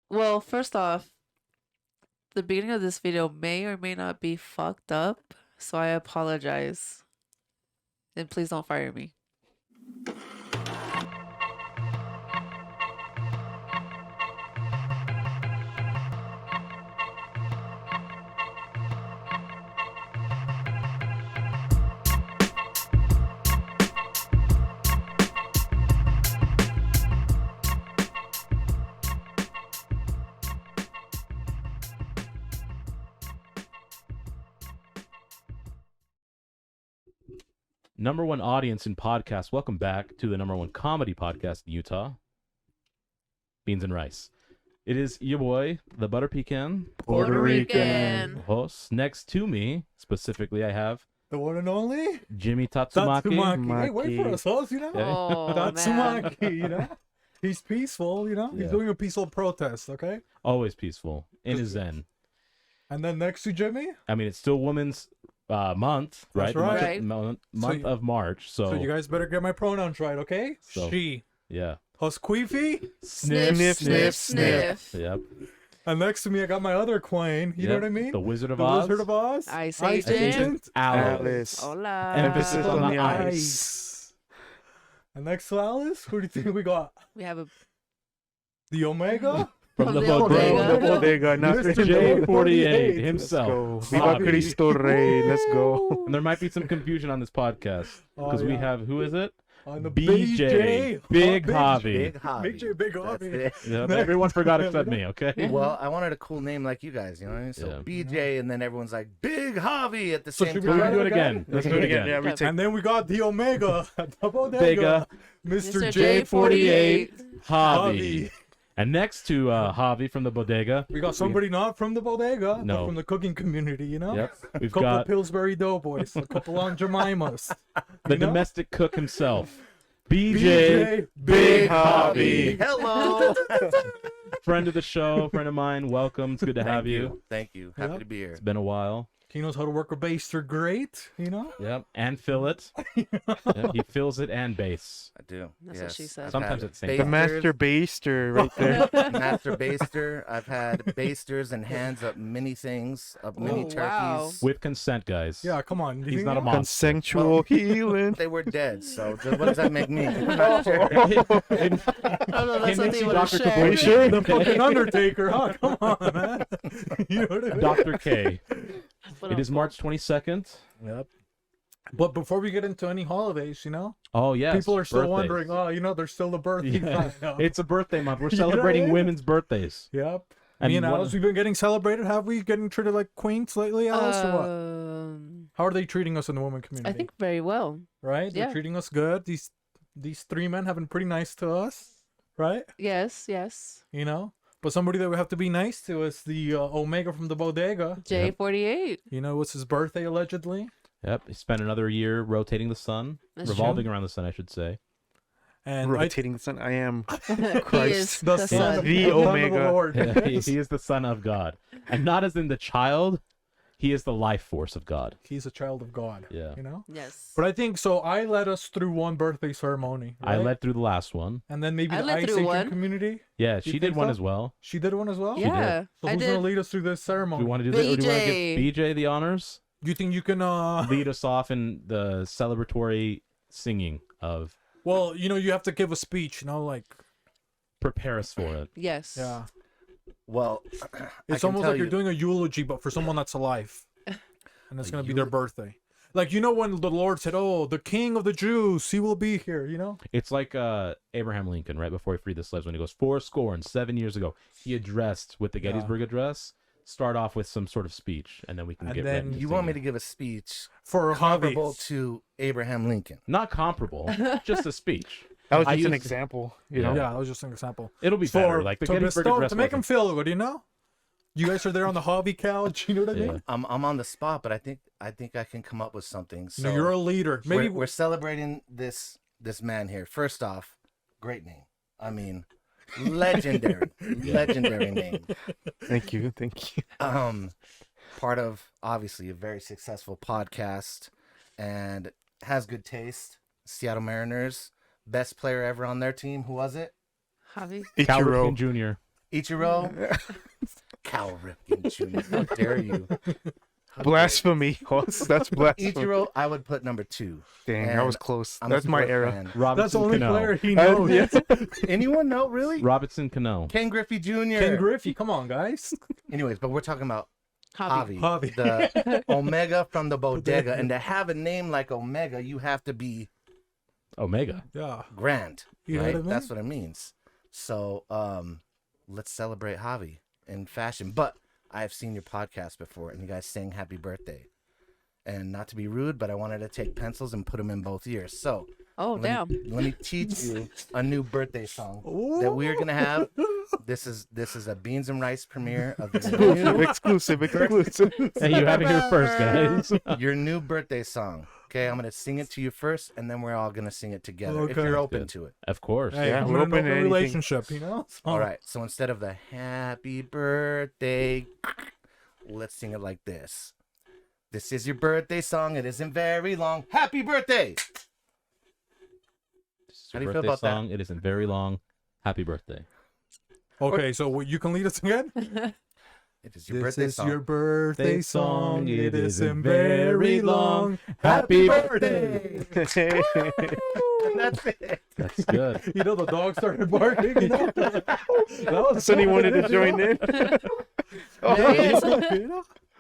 Well, first off, the beginning of this video may or may not be fucked up, so I apologize. And please don't fire me. Number one audience in podcasts. Welcome back to the number one comedy podcast in Utah. Beans and Rice. It is your boy, the Butter Pecan. Puerto Rican. Host. Next to me, specifically, I have The one and only Jimmy Tatsumaki. Tatsumaki. Hey, wait for us, host, you know? Okay. Oh, man. Tatsumaki, you know? He's peaceful, you know? Yeah. He's doing a peaceful protest, okay? Always peaceful. In his zen. And then next to Jimmy, I mean, it's still Women's Month, right? That's right. Right. Month of March. So, so you guys better get my pronouns right, okay? So- She. yeah. Husqueefy. Sniff, sniff, sniff. Yep. And next to me, I got my other queen. You know Yep. what I mean? The Wizard of The Oz. Wizard of Oz. Ice Ice Agent. Agent. Alice. Hola. Emphasis on the ice. Ice. And next to Alice, who do you think we got? We have a The Omega? From the Bodega. Bodega. The bodega, not Mr. J48 J48 himself. Viva Javi. Cristo Rey. Let's go. And there might be some confusion on this podcast because we yeah. have, who is it? On the BJ. Big Javi. Big Javi. Big J, Big That's Javi. it. Yep, everyone forgot except me, okay? Well, I wanted a cool name like you guys, you know what I mean? So Yeah. BJ, and then everyone's like Big Javi at the So same should we We're time. gonna do it Okay. again. Let's do it again. Yeah, we take And then we got the Omega, the Bodega, Bodega. Mr. Mr. J48. Javi. Javi. And next to Javi from the Bodega, We got somebody not from the Bodega, No. but from the cooking community, you know? yep, A we've couple of got Pillsbury Doughboys, a couple on Jemimas. the you know? domestic cook himself, BJ, BJ Big Javi. Javi. Hello. Friend of the show, friend of mine. Welcome. It's good to have you. Thank you. Happy Yep. to be here. It's been a while. He knows how to work a baster great, you know? Yep, and fill it. Yep, he fills it and base. I do. That's what she said. I've Sometimes had it's the the same. master baster right there. Master baster. I've had basters and hands up many things, up many Oh, turkeys. wow. With consent, guys. Yeah, come on. He's not a monster. Consensual healing. They were dead, so what does that make me? I'm not sure. Oh, no, that's something you would have Dr. shared. Capones. The fucking Undertaker, huh? Come on, man. You know what I mean? Dr. K. But It is March 22nd. Yep. But before we get into any holidays, you know, Oh, yes. people are still birthdays. wondering, oh, you know, there's still the birthday Yeah. time now. It's a birthday month. We're You know what I celebrating mean? women's birthdays. Yep. And Me and one- Alice, we've been getting celebrated. Have we getting treated like queens lately, Alice, or what? How are they treating us in the women community? I think very well. right? They're yeah. treating us good. These three men have been pretty nice to us, right? Yes, yes. You know. But somebody that we have to be nice to is the Omega from the Bodega. J48. You know, it's his birthday allegedly. Yep. He spent another year rotating the sun. That's revolving around the sun, I should say. And Rotating the sun. I am. He is the, the son, sun. of The the Son of Omega. the Lord. Yeah, he is the son of God. And not as in the child. He is the life force of God. He's a child of God. Yeah. You know. Yes. But I think so. I led us through one birthday ceremony. I right? led through the last one. And then maybe I the led Ice through Agent one. community. Yeah, she You did think one so? as well. She did one as well. Yeah, So I who's did. gonna lead us through this Do ceremony? we want to do that? Or do you want to BJ. give BJ the honors? Do you think you can? Lead us off in the celebratory singing of Well, you know, you have to give a speech. You know, like prepare us for it. Yes. yeah, Well, it's almost like you're doing a eulogy, but for someone that's alive, and it's A gonna be their birthday. Like, you know, when the Lord said, "Oh, the King of the Jews, he will be here." You know. It's like Abraham Lincoln, right before he freed the slaves, when he goes 7 years ago, he addressed with the Gettysburg Address. Start off with some sort of speech, and then we can And get then ready. You want me to give a speech For comparable Javi. to Abraham Lincoln? Not comparable, just a speech. That was I just an used- example. You Yeah. know. Yeah, that was just an example. It'll be better. Like the to Gettysburg bestow- Address to make him wasn't- feel good, you know. You guys are there on the hobby couch. You know what I mean? Yeah. I'm on the spot, but I think I can come up with something. So No, you're a leader. Maybe we're celebrating this man here. First off, great name. I mean, legendary, legendary name. Thank you. Thank you. Part of obviously a very successful podcast, and has good taste. Seattle Mariners, best player ever on their team. Who was it? Javi. Cal Ichiro. Ripken Jr. Ichiro, Cal Ripken Jr. How dare you? Blasphemy. That's blasphemy. Ichiro, I would put number 2. Dang, And I was close. I'm a That's my sports era. fan. That's the Robinson only Cano. player he knows. Yes. Anyone know, really? Robinson Cano. Ken Griffey Jr. Ken Griffey, come on, guys. Anyways, but we're talking about Javi. Javi, the Omega from the Bodega. And to have a name like Omega, you have to be Omega. Yeah. grand. You know right? what I mean? That's what it means. So let's celebrate Javi in fashion. But I've seen your podcast before, and you guys sang Happy Birthday. And not to be rude, but I wanted to take pencils and put them in both ears. So Oh, damn. let me teach you a new birthday song that we're gonna have. This is a beans and rice premiere of Exclusive. Hey, you have it here first, guys. your new birthday song. Okay, I'm gonna sing it to you first, and then we're all gonna sing it together if Okay. you're open Good. to it. Of course. Hey, Yeah, I'm we're gonna know open to the anything. relationship, you know? All right. So instead of the happy birthday, let's sing it like this. This is your birthday song. It isn't very long. Happy birthday! This is How your do you feel birthday about that? song. It isn't very long. Happy birthday. Okay, so you can lead us again? It is your This birthday is song. your birthday song. It It isn't isn't very very long. long. Happy Happy birthday! And that's it. That's good. You know, the dog started barking. You know? That was Sonny wanted to join in. There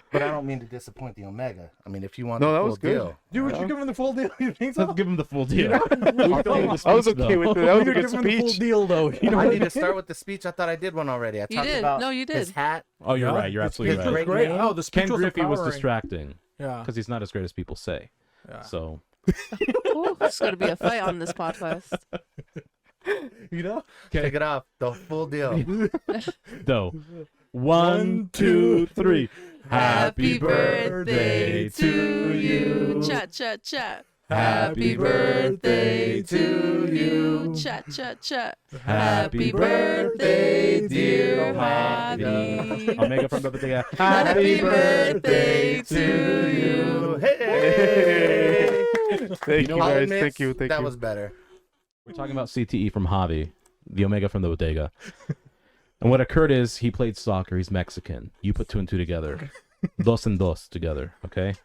But I don't mean to disappoint the Omega. I mean, if you want No, the that full was good. deal. Dude, would you give him the full deal? You think so? Let's give him the full deal. I was okay with it. That was a You're good giving him the full speech. deal, though. You know I what need to start with the speech. I thought I did one already. I You talked did. about No, you his did. hat. Oh, you're Yeah. right. You're His absolutely speech right. was Great. name. Oh, the speech Ken was Griffey was empowering. distracting Yeah. because he's not as great as people say. Yeah. So Ooh, it's going to be a fight on this podcast. You know? Take it off. The full deal. though, 1, 2, 3. Happy birthday to you. Chat, chat, chat. Happy birthday to you. Chat, chat, chat. Happy birthday, dear Javi. Omega from the Bodega. Happy birthday to you. Thank know you, what? I'll guys. admit, Thank you. Thank that you. was better. We're talking about CTE from Javi, the Omega from the Bodega. And what occurred is he played soccer. He's Mexican. You put 2 and 2 together. Dos and dos together, okay?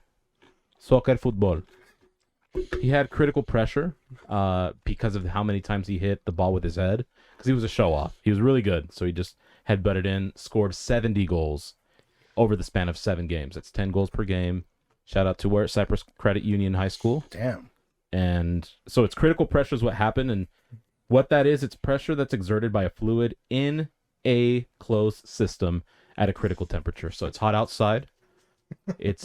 Soccer, football. He had critical pressure because of how many times he hit the ball with his head. Because he was a show-off. He was really good. So he just headbutted in, scored 70 goals over the span of 7 games. That's 10 goals per game. Shout out to where Cypress Credit Union High School. Damn. And so it's critical pressure is what happened. And what that is, it's pressure that's exerted by a fluid in a closed system at a critical temperature. So it's hot outside. It's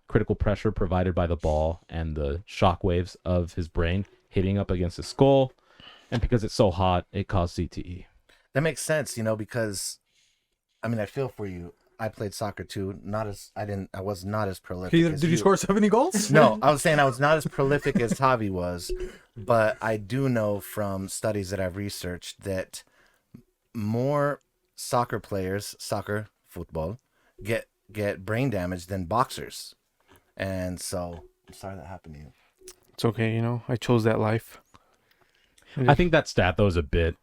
critical pressure provided by the ball and the shock waves of his brain hitting up against his skull. And because it's so hot, it caused CTE. That makes sense, because I mean, I feel for you. I played soccer too. I was not as prolific. as Did you score 70 goals? No, I was saying I was not as prolific as Javi was, but I do know from studies that I've researched that more soccer players, football, get brain damage than boxers. And so I'm sorry that happened to you. It's okay. I chose that life. I think that stat, though, is a bit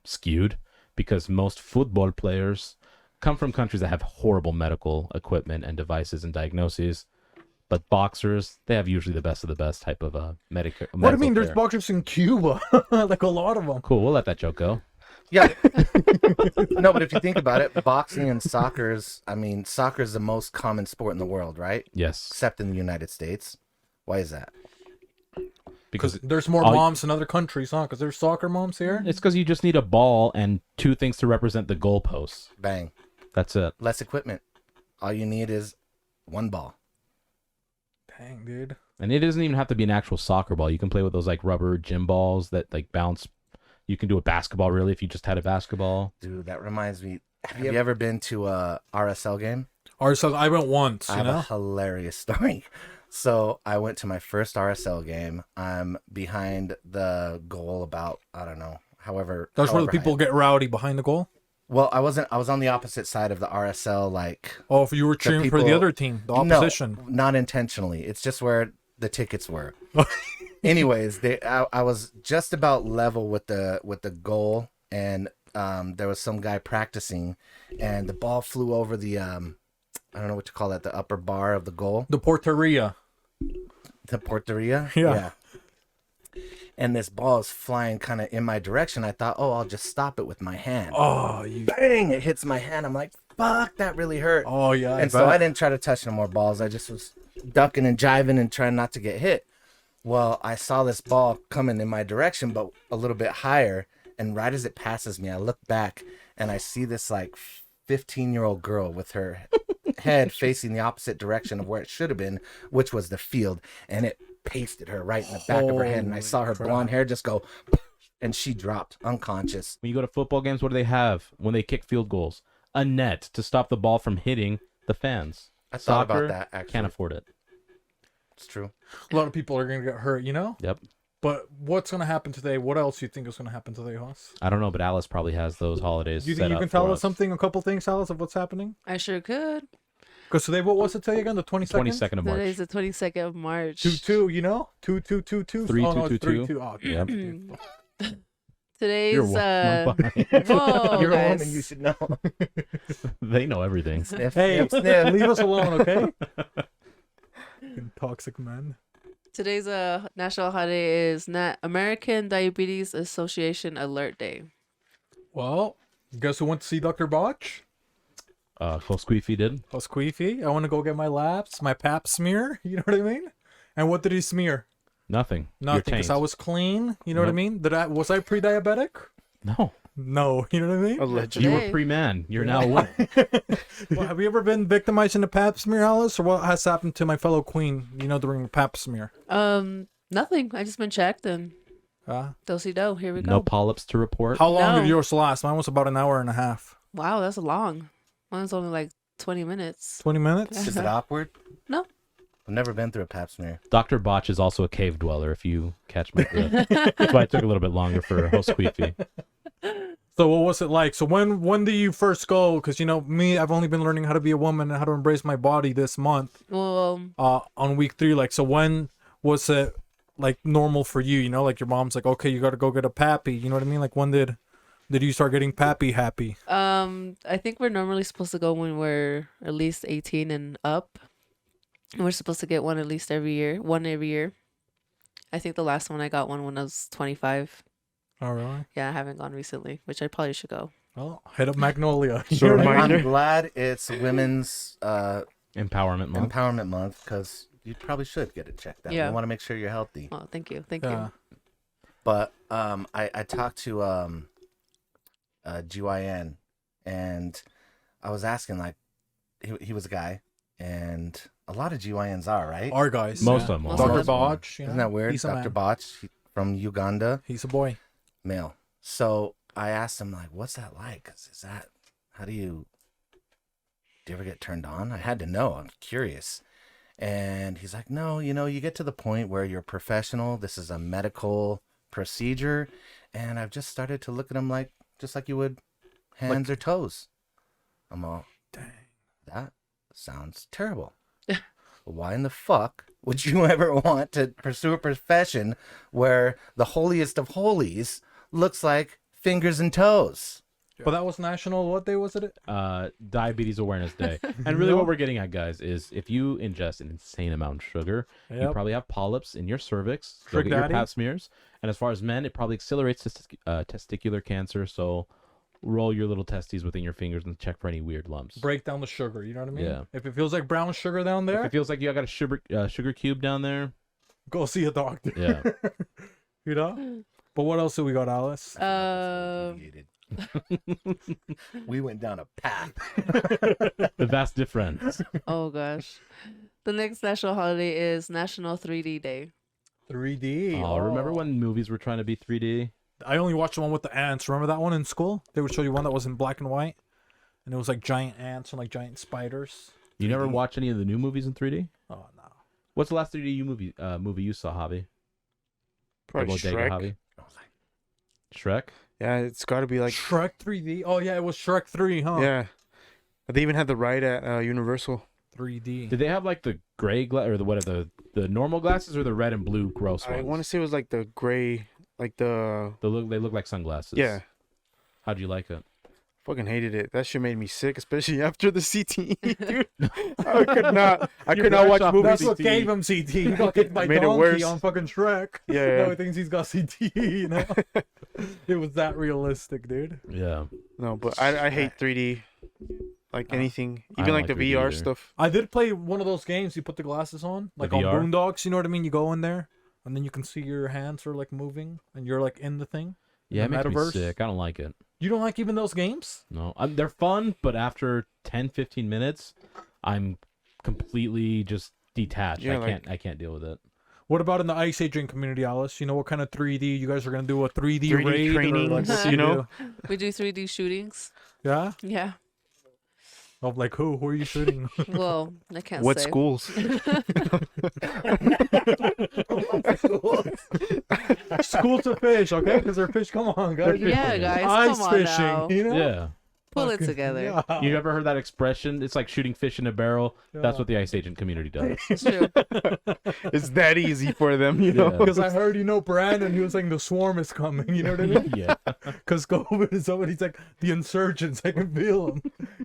skewed because most football players come from countries that have horrible medical equipment and devices and diagnoses. But boxers, they have usually the best of the best type of medical. What do you mean? There's boxers in Cuba. Like a lot of them. Cool. We'll let that joke go. Yeah. No, but if you think about it, boxing and soccer is the most common sport in the world, right? Yes, Except in the United States. Why is that? because Because there's more all- moms in other countries, huh? Because there's soccer moms here. it's because you just need a ball and 2 things to represent the goalposts. Bang. That's it. Less equipment. All you need is one ball. Dang, dude. And it doesn't even have to be an actual soccer ball. You can play with those like rubber gym balls that like bounce. You can do a basketball really if you just had a basketball. Dude, that reminds me. Have you ever been to a RSL game? I went once, I you have know? a hilarious story. So I went to my first RSL game. I'm behind the goal about, I don't know, however. That's where the however people high. get rowdy behind the goal. Well, I wasn't. I was on the opposite side of the RSL, like. Oh, if you were cheering for the people- other team, the opposition. No, not intentionally. It's just where the tickets were. Anyways, I was just about level with the goal, and there was some guy practicing, and the ball flew over the I don't know what to call that, the upper bar of the goal, The Porteria. the porteria. Yeah. And this ball is flying kind of in my direction. I thought, oh, I'll just stop it with my hand. Oh, you. Bang! It hits my hand. I'm like, fuck, that really hurt. Oh yeah. And so I didn't try to touch no more balls. I just was ducking and jiving and trying not to get hit. Well, I saw this ball coming in my direction, but a little bit higher. And right as it passes me, I look back and I see this like 15-year-old girl with her head facing the opposite direction of where it should have been, which was the field. And it pasted her right in the back of her head. And I saw her blonde hair just go, and she dropped unconscious. When you go to football games, what do they have when they kick field goals? A net to stop the ball from hitting the fans. I thought Soccer, about that, actually. Can't afford it. It's true. A lot of people are gonna get hurt, you know. Yep. But what's gonna happen today? What else do you think is gonna happen today, Hoss? I don't know, but Alice probably has those holidays. Do you set think you up can tell for us something, a couple things, Alice, of what's happening? I sure could. Because today, what was it today again? The 22nd? 22nd of March. Today's the 22nd of March. 2-2, you know? 2-2-2-2. 3-2-2-2. Oh, no, it's 3-2. Oh, Yep. dude. Today's You're one behind. whoa, You're a guys. woman, you should know. They know everything. Sniff, Hey, sniff, sniff. leave us alone, okay? Fucking toxic man. Today's national holiday is American Diabetes Association Alert Day. Well, guess who went to see Dr. Botch? Squeefy did. Oh, Squeefy. I want to go get my labs, my pap smear. You know what I mean? And what did he smear? Nothing. Nothing, because I was clean. You know what I mean? Was I pre-diabetic? No. No. You know what I mean? Allegedly. You were Today. pre-man. You're now a woman. Well, have you ever been victimized in a pap smear, Alice? Or what has happened to my fellow queen, during the pap smear? Nothing. I just been checked and do-si-do. Here we go. No polyps to report. How long No. did yours last? Mine was about an hour and a half. Wow, that's long. Mine's only like 20 minutes. 20 minutes? Is it awkward? No. I've never been through a pap smear. Dr. Botch is also a cave dweller, if you catch my drift. That's why it took a little bit longer for host Squeefy. So what was it like? So when did you first go? Because, me, I've only been learning how to be a woman and how to embrace my body this month Well, on week 3. Like, so when was it, like, normal for you? Like, your mom's like, okay, you got to go get a pappy. You know what I mean? Like, when did you start getting pappy happy? I think we're normally supposed to go when we're at least 18 and up. And we're supposed to get one at least every year. One every year. I think the last one I got one when I was 25. Oh, really? Yeah, I haven't gone recently, which I probably should go. Well, hit up Magnolia. So reminder. I'm glad it's Women's Empowerment month. Empowerment Month, because you probably should get it checked out. Yeah. You want to make sure you're healthy. Oh, thank you. Thank Yeah. you. But I talked to GYN, and I was asking, like, he was a guy, and a lot of GYNs are, right? Our guys. Most yeah. of them. Most are. of Dr. them. Botch. Isn't that weird? He's a Dr. man. Botch from Uganda, He's a boy. male. So I asked him, like, what's that like? 'Cause how do you ever get turned on? I had to know. I'm curious. And he's like, no, you get to the point where you're professional. This is a medical procedure. And I've just started to look at him just like you would hands or toes. I'm all, Dang. that sounds terrible. Why in the fuck would you ever want to pursue a profession where the holiest of holies looks like fingers and toes? But that was national. What day was it? Diabetes Awareness Day. And really what we're getting at, guys, is if you ingest an insane amount of sugar, you Yep. probably have polyps in your cervix. Go Trick get your daddy. pap smears. And as far as men, it probably accelerates testicular cancer. So roll your little testes within your fingers and check for any weird lumps. Break down the sugar. You know what I mean? Yeah. If it feels like brown sugar down If there, it feels like you got a sugar cube down there, go see a doctor. yeah. You know? But what else do we got, Alice? We went down a path. The vast difference. Oh, gosh. The next national holiday is National 3D Day. 3D. Oh, remember when movies were trying to be 3D? I only watched the one with the ants. Remember that one in school? They would show you one that was in black and white. And it was like giant ants and like giant spiders. You never watch any of the new movies in 3D? Oh, no. What's the last 3D movie you saw, Javi? Probably Bodega, Shrek. Javi? Shrek? Yeah, it's got to be like. Shrek 3D? Oh, yeah, it was Shrek 3, huh? Yeah. They even had the ride at Universal. 3D. Did they have like the gray or the normal glasses or the red and blue gross ones? I want to say it was like the gray, like the. They look like sunglasses. Yeah. How'd you like it? Fucking hated it. That shit made me sick, especially after the CTE, dude. I could not watch off movies. That's what gave him CT. He got kicked by Made it donkey worse. on fucking Shrek. Yeah. Now he thinks he's got CTE, you know? It was that realistic, dude. Yeah. No, but I hate 3D. Like anything. I Even don't like the like 3D VR either. stuff. I did play one of those games you put the glasses on, like on VR? Boondocks, you know what I mean? You go in there, and then you can see your hands are like moving, and you're like in the thing. Yeah, it The makes me metaverse? sick. I don't like it. You don't like even those games? No, they're fun, but after 10, 15 minutes, I'm completely just detached. Yeah, I can't deal with it. What about in the Ice Agent community, Alice? You know what kind of 3D you guys are gonna do? A 3D, 3D raid training, or like, what do you know? do? We do 3D shootings. Yeah. Yeah. Of like who? Who are you shooting? Well, I can't What say. schools? School to fish, okay? Because they're fish. Come on, guys. Yeah, guys, Ice come on fishing. now. You know? Yeah. Pull it Fucking- together. Yeah. You ever heard that expression? It's like shooting fish in a barrel. That's Yeah. what the Ice Agent community does. It's true. It's that easy for them, you know? Yeah. Because I heard, Brandon, he was saying the swarm is coming. You know what I mean? Yeah. Because COVID is somebody's like the insurgents. I can feel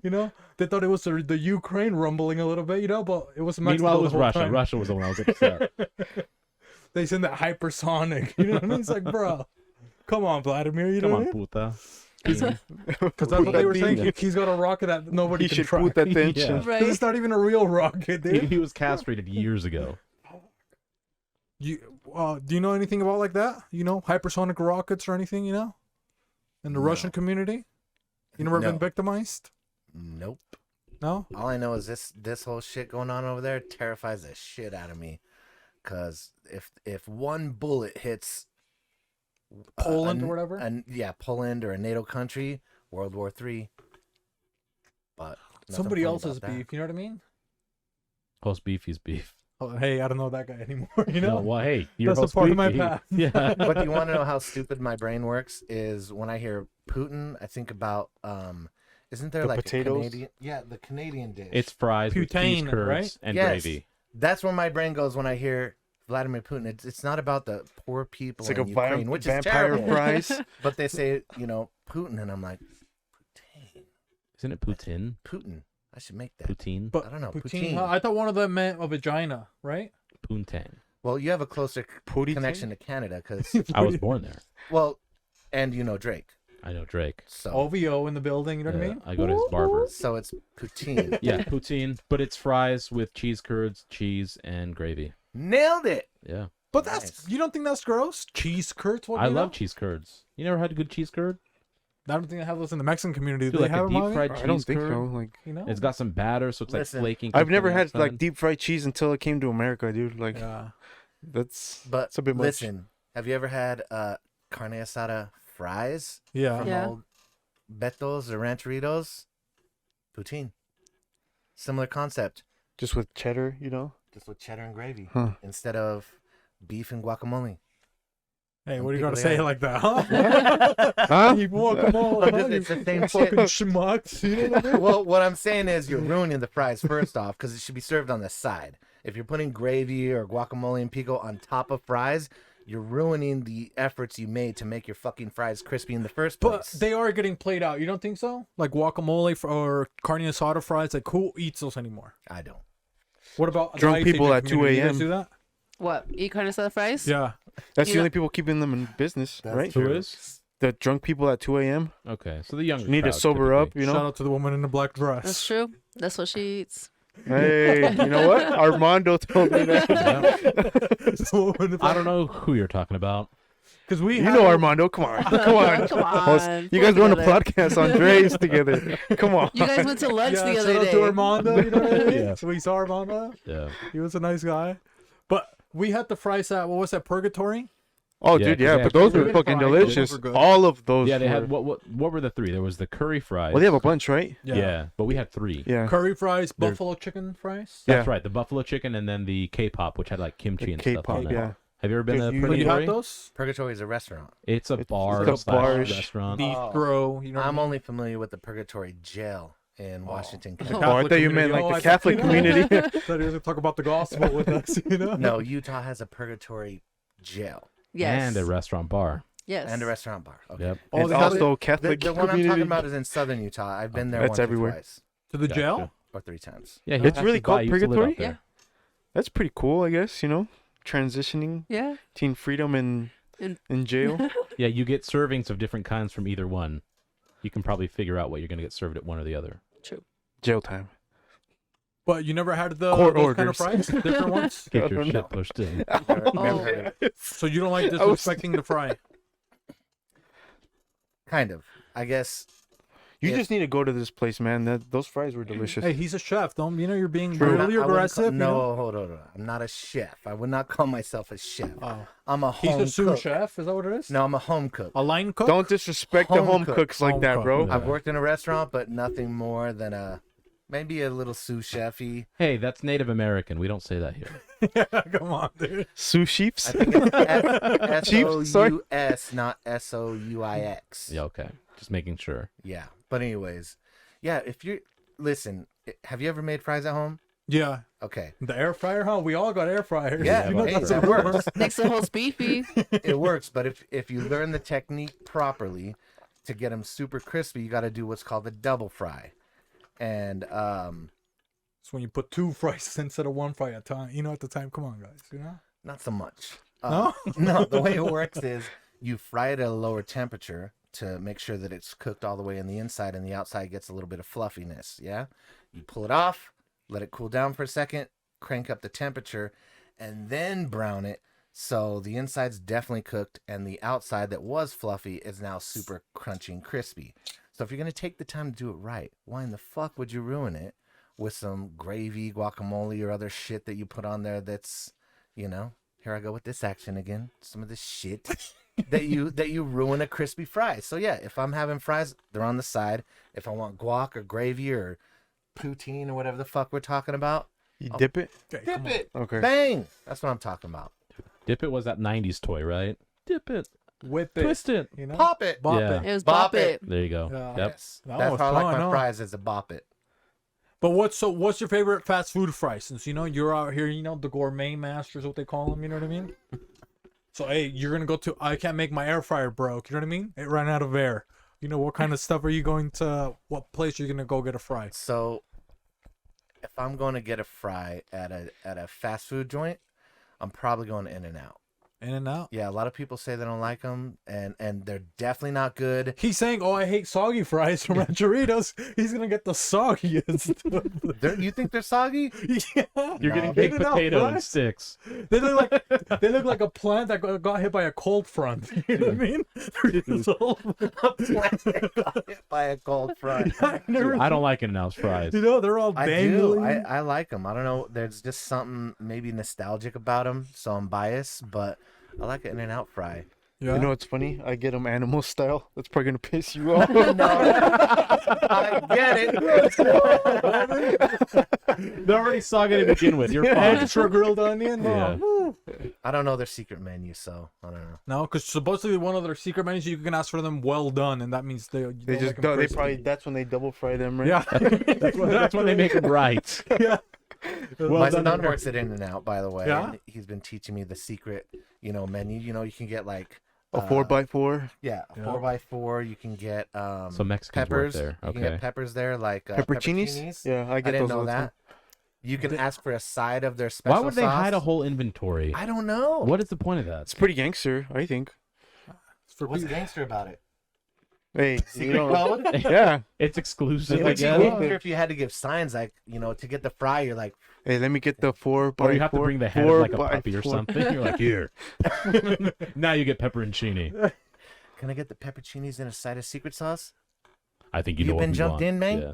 them. They thought it was the Ukraine rumbling a little bit, but it was Mexico Meanwhile, it the was whole Russia. time. Russia was the one I was upset. They send that hypersonic. You know what I mean? It's like, bro, come on, Vladimir. You know Come what I on, mean? puta. Because that's what they were saying. He's got a rocket that nobody He can should track. put that Yeah. tension. Because it's not even a real rocket, He, dude. he was castrated years ago. Do you know anything about like that? Hypersonic rockets or anything? In the No. Russian community, you never been No. victimized? Nope. No. All I know is this whole shit going on over there terrifies the shit out of me. Cause if one bullet hits Poland or whatever? Poland or a NATO country, World War III. But nothing Somebody funny else's about that. beef. You know what I mean? Host beef is beef. Oh, hey, I don't know that guy anymore. No, well, hey, you're That's a host part of my beef. past. Yeah. But do you want to know how stupid my brain works? Is when I hear Putin, I think about isn't there The like potatoes? a Canadian? Yeah, the Canadian dish. It's fries with cheese Poutine, curds right? and Yes. gravy. That's where my brain goes when I hear Vladimir Putin. It's not about the poor people It's like in a Ukraine, which is vampire terrible. fries. But they say, Putin, and I'm like, Putin. Isn't it Putin? Putin. I should make that. Poutine? But I don't know, poutine. poutine. I thought one of them meant a vagina, right? Poontang. Well, you have a closer Pootie connection to Canada, because I was born there. and Drake. I know Drake. So OVO in the building. You know what I Yeah, mean? I go to his barber. so it's poutine. Yeah, poutine, but it's fries with cheese curds, cheese, and gravy. Nailed it. Yeah. But that's Nice. you don't think that's gross? Cheese curds? What, I you love know? cheese curds. You never had a good cheese curd? I don't think I have those in the Mexican community. Do Dude, they like have a them? deep Javi? fried I cheese don't think curd. so. Like, It's got some batter, so it's like Listen, flaking. I've never crispy on had the like outside. deep fried cheese until it came to America, dude. Like, Yeah. that's But a bit much. listen, have you ever had carne asada fries Yeah. from Yeah. old Betos or Rancheritos? Poutine. Similar concept, just with cheddar, just with cheddar and gravy Huh. instead of beef and guacamole. Hey, Some what are you people gonna say they it like that, huh? Huh? You guacamole, huh? It's the same You shit. fucking schmucks. You know what I mean? Well, what I'm saying is you're ruining the fries first off because it should be served on the side. If you're putting gravy or guacamole and pico on top of fries, you're ruining the efforts you made to make your fucking fries crispy in the first But place. they are getting played out. You don't think so? Like guacamole or carne asada fries. Like who eats those anymore? I don't. What about the Drunk Ice people Agent at 2 community? You guys a.m.. Do that? What? Eat carne asada fries? Yeah. That's You the know- only people keeping them in business, That's right? true. Who is? The drunk people at 2 a.m. Okay, so the younger You need to crowd, sober up, typically. Shout out to the woman in the black dress. That's true. That's what she eats. Hey, you know what? Armando told me that. I don't know who you're talking about. Because we You have, know Armando. Come on. Come on. Come on. You guys pull run a together. podcast on Dre's together. Come on. You guys went to lunch Yeah, the shout other out day. to Armando. You know what I mean? Yeah. So we saw Armando. Yeah. He was a nice guy. But we had the fries at what was that? Purgatory. Oh, Yeah, dude, 'cause yeah, they but had those were Korean fucking fries. delicious. Those were good. All of those. Yeah, they had were- what were the three? There was the curry fries. Well, they have a bunch, right? Yeah, but we had three. Yeah. Curry fries, They're- buffalo chicken fries. That's Yeah. right. The buffalo chicken and then the K-pop, which had like kimchi The and stuff on K-pop, it. yeah. Have you ever been Dude, to you- But you Purgatory? have those Purgatory is a restaurant. It's a It's bar a slash bar-ish restaurant. beef Oh. grow. You know what I I'm mean? only familiar with the Purgatory jail in Washington. The Oh, I Catholic thought you community. meant Oh, like I the Catholic thought- community. Thought he was gonna talk about the gospel with us. You know? No, Utah has a Purgatory jail. Yes. And a restaurant bar. Yes. and a restaurant bar. Okay. Yep. Oh, And they have also The, Catholic the one I'm community. talking about is in southern Utah. I've been there That's once everywhere. or twice To the Gotcha. jail? or 3 times. Yeah, he It's really passes by. called He used to live out purgatory? there. That's pretty cool, I guess. Transitioning Yeah. teen freedom and In- in jail. Yeah, you get servings of different kinds from either one. You can probably figure out what you're going to get served at one or the other. Jail time. But you never had the Court those kind of orders. fries? Different ones? Get I your don't shit know. pushed in. Never Oh. heard of it. So you don't like I was- disrespecting the fry? Kind of. I guess. You If- just need to go to this place, man. Those fries were delicious. Hey, he's a chef. Don't you're being True. I'm not- really I wouldn't aggressive? Call, you no, know? hold on. I'm not a chef. I would not call myself a chef. Oh. I'm a He's home a sous cook. chef. Is that what it is? No, I'm a home cook. A line cook. Don't disrespect the Home home cook. cooks like Home that, cook. bro. Yeah. I've worked in a restaurant, but nothing more than maybe a little sous chefy. Hey, that's Native American. We don't say that here. Yeah, come on, dude. Sous chiefs. I think it's Chief, sorry. S-O-U-S, not S-O-U-I-X. Yeah, okay. Just making sure. Yeah. But anyways, yeah, if you listen, have you ever made fries at home? Yeah, Okay. the air fryer, huh? We all got air fryers. Yeah, You know, hey, that's that a rumor. works. Makes the whole beefy. It works, but if you learn the technique properly to get them super crispy, you got to do what's called a double fry. And It's when you put 2 fries instead of 1 fry at a time. You know, at the time. Come on, guys. You know. not so much. No? No, the way it works is you fry it at a lower temperature to make sure that it's cooked all the way in the inside and the outside gets a little bit of fluffiness. Yeah. You pull it off, let it cool down for a second, crank up the temperature, and then brown it. So the inside's definitely cooked and the outside that was fluffy is now super crunchy and crispy. So if you're going to take the time to do it right, why in the fuck would you ruin it with some gravy, guacamole, or other shit that you put on there that's, here I go with this action again. Some of this shit that you ruin a crispy fry. So yeah, if I'm having fries, they're on the side. If I want guac or gravy or poutine or whatever the fuck we're talking about, You dip it. Okay, dip come on. it. Okay. Bang! That's what I'm talking about. Dip It was that 90s toy, right? Dip it. Whip it. Twist it. You know. Pop it. Bop Yeah. it. It was Bop bop it. There you go. Yeah. Yep. Yes. That That's was how I like fun, my huh? fries is a bop it. But what's your favorite fast food fry? Since you're out here, the gourmet masters, what they call them. You know what I mean? So hey, you're gonna go to. I can't make my air fryer broke. You know what I mean? It ran out of air. What kind of stuff are you going to? What place are you gonna go get a fry? So if I'm going to get a fry at a fast food joint, I'm probably going In-N-Out. In-N-Out. Yeah, a lot of people say they don't like them, and they're definitely not good. He's saying, "Oh, I hate soggy fries from Rancheritos." He's gonna get the soggiest. You think they're soggy? Yeah. You're No. getting baked In-N-Out potato and fries? sticks. They look like a plant that got hit by a cold front. You know what I mean? By a cold fry. Never- I don't like In-N-Out's fries. they're all I do. dangling. I like them. I don't know. There's just something maybe nostalgic about them, so I'm biased, but I like an In-N-Out fry. Yeah. You know what's funny? I get them animal style. That's probably gonna piss you off. No, I get it. They're already soggy to begin with. You're fine. Extra grilled onion. Yeah. No, I don't know their secret menu, so I don't know. no, because supposedly one of their secret menus you can ask for them well done, and that means they They just they probably that's when they double fry them, right? yeah. That's when they make them right. Yeah. Well My done, son Eric. works at In-N-Out, by the way. Yeah? And he's been teaching me the secret, menu. You can get like A 4x4. yeah, a Yeah. 4x4. You can get So Mexicans peppers. work there. You can Okay. get peppers there, like Pepperoncinis? Yeah, I I get didn't those all know the time. that. You can ask for a side of their special Why would they sauce. hide a whole inventory? I don't know. What is the point of that? It's pretty gangster, I think. For What's people- gangster about it? Hey, Secret code? yeah. It's exclusive, It I would be guess. gangster if you had to give signs like, to get the fry, you're like, Hey, let me get the 4x4. Or you have to bring the head of like a puppy or something. You're like, here. Now you get pepperoncini. can I get the pepperoncinis and a side of secret sauce? I think you You know been what we jumped want. in, man? Yeah.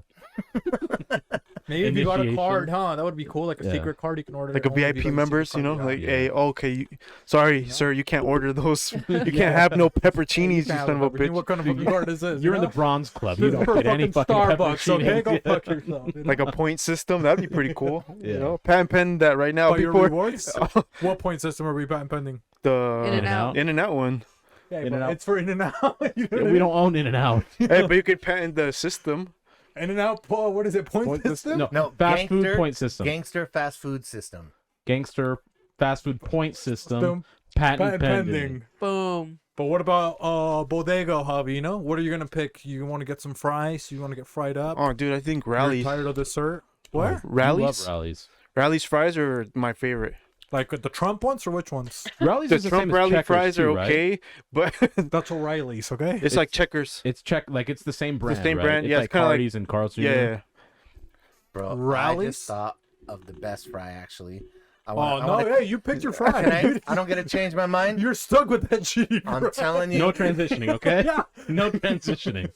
Maybe if you got a Initiation. card, huh? That would be cool. Like a Yeah. secret card you can order. Like a It only be VIP like members, secret card, like, Yeah. hey, okay, sorry, sir, you can't order those. You can't have no pepperoncinis, you can't son of a have pepperoni. bitch. What kind of fucking card is this? You're in the know? bronze club. This You is don't for get any fucking Starbucks, okay? Go pepperoncinis. fuck yourself. You know? Like a point system, that'd be pretty cool. Yeah. You know, patent pen that right now Buy your before rewards? What point system are we patent pending? the In-N-Out. In-N-Out one. Yeah, In-N-Out. but it's for In-N-Out. You know what I We mean? don't own In-N-Out. Hey, but you could patent the system. In-N-Out, what is it? Point system? No, No, fast food gangster- point system. Gangster fast food system. Gangster fast food point system. System. Patent Patent pending. pending. Boom. But what about bodega, Javi? You know, what are you gonna pick? You want to get some fries? You want to get fried up? Oh, dude, I think You're Rallies. tired of dessert? Where? You love Rallies. Rallies. Rallies fries are my favorite. Like the Trump ones or which ones? Rallies The is the Trump same as Rally Checkers fries too, are right? okay, but That's O'Reilly's, okay? it's like Checkers. It's it's the same brand. same right? brand, It's yeah, like it's kinda like- Hardee's and Carl's Jr. Yeah. Bro, I Rallies? just thought of the best fry actually. I Oh wanna, I no, wanna- hey, you picked your fry. Can dude. I don't get to change my mind. You're stuck with that shitty I'm fry. telling you, No transitioning, okay? Yeah. No transitioning.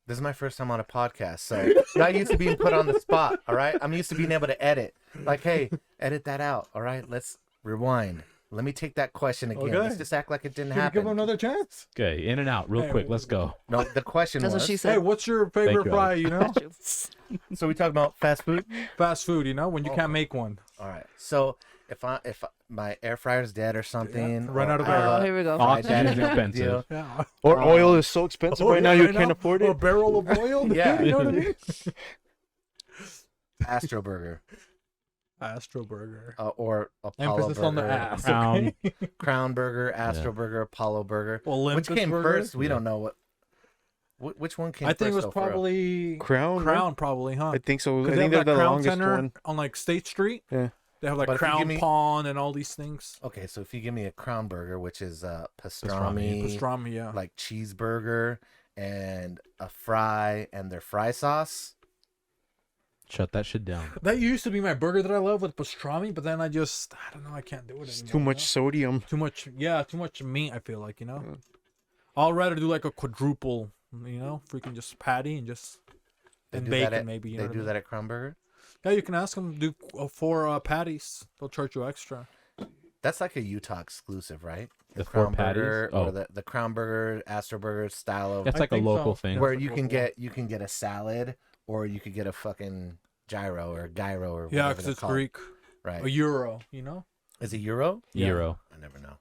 this is my first time on a podcast, so I'm not used to being put on the spot. All right, I'm used to being able to edit. Like, hey, edit that out. All right, let's rewind. Let me take that question again. Okay. Let's just act like it didn't Can you give him happen. another chance? Okay, in and out, real Hey, quick. Let's go. No, the question That's was. what she Hey, said. what's your favorite you, fry? You know, So we talk about fast food. fast food. You know, when you Oh. can't make one. All right. So if my air fryer's dead or something, run or out of I air. have Oh, a here we go. fried Oxygen is dad expensive. deal, Yeah. Or oil is so expensive right now you can't afford A it. barrel of oil. Yeah. You know what I mean? Astro Burger, Astro Burger. or Apollo Emphasis Burger, on the ass. Crown. Okay? Crown Burger, Astro Yeah. Burger, Apollo Burger. Olympus Which came Burger? first? We Yeah. don't know which one came I first. think it was though, for real? probably Crown, Crown, right? probably, huh? I think so. I Because they think have they're that the Crown longest Center one. on like State Street. Yeah. They have like But if you give Crown me- Pawn and all these things. Okay, so if you give me a Crown Burger, which is Pastrami. Pastrami, yeah. like cheeseburger and a fry and their fry sauce. Shut that shit down. That used to be my burger that I love with pastrami, but then I don't know, I can't do it It's anymore. too you much know? sodium. Too much, yeah, too much meat, I feel like, you know? Mm. I'll rather do like a quadruple, you know? Freaking just patty and just, They and do bacon that at, maybe, you They know what I do mean? that at Crown Burger. Yeah, you can ask them to do 4 patties. They'll charge you extra. That's like a Utah exclusive, right? The 4 patties? Burger Oh. or the Crown Burger, Astro Burger style of That's I like a think local so. thing. Yeah. where it's you like can local. get a salad or you could get a fucking gyro or gyro or Yeah, whatever because they're it's called, Greek. right? A euro, you know? Is it euro? Yeah. Euro. I never know.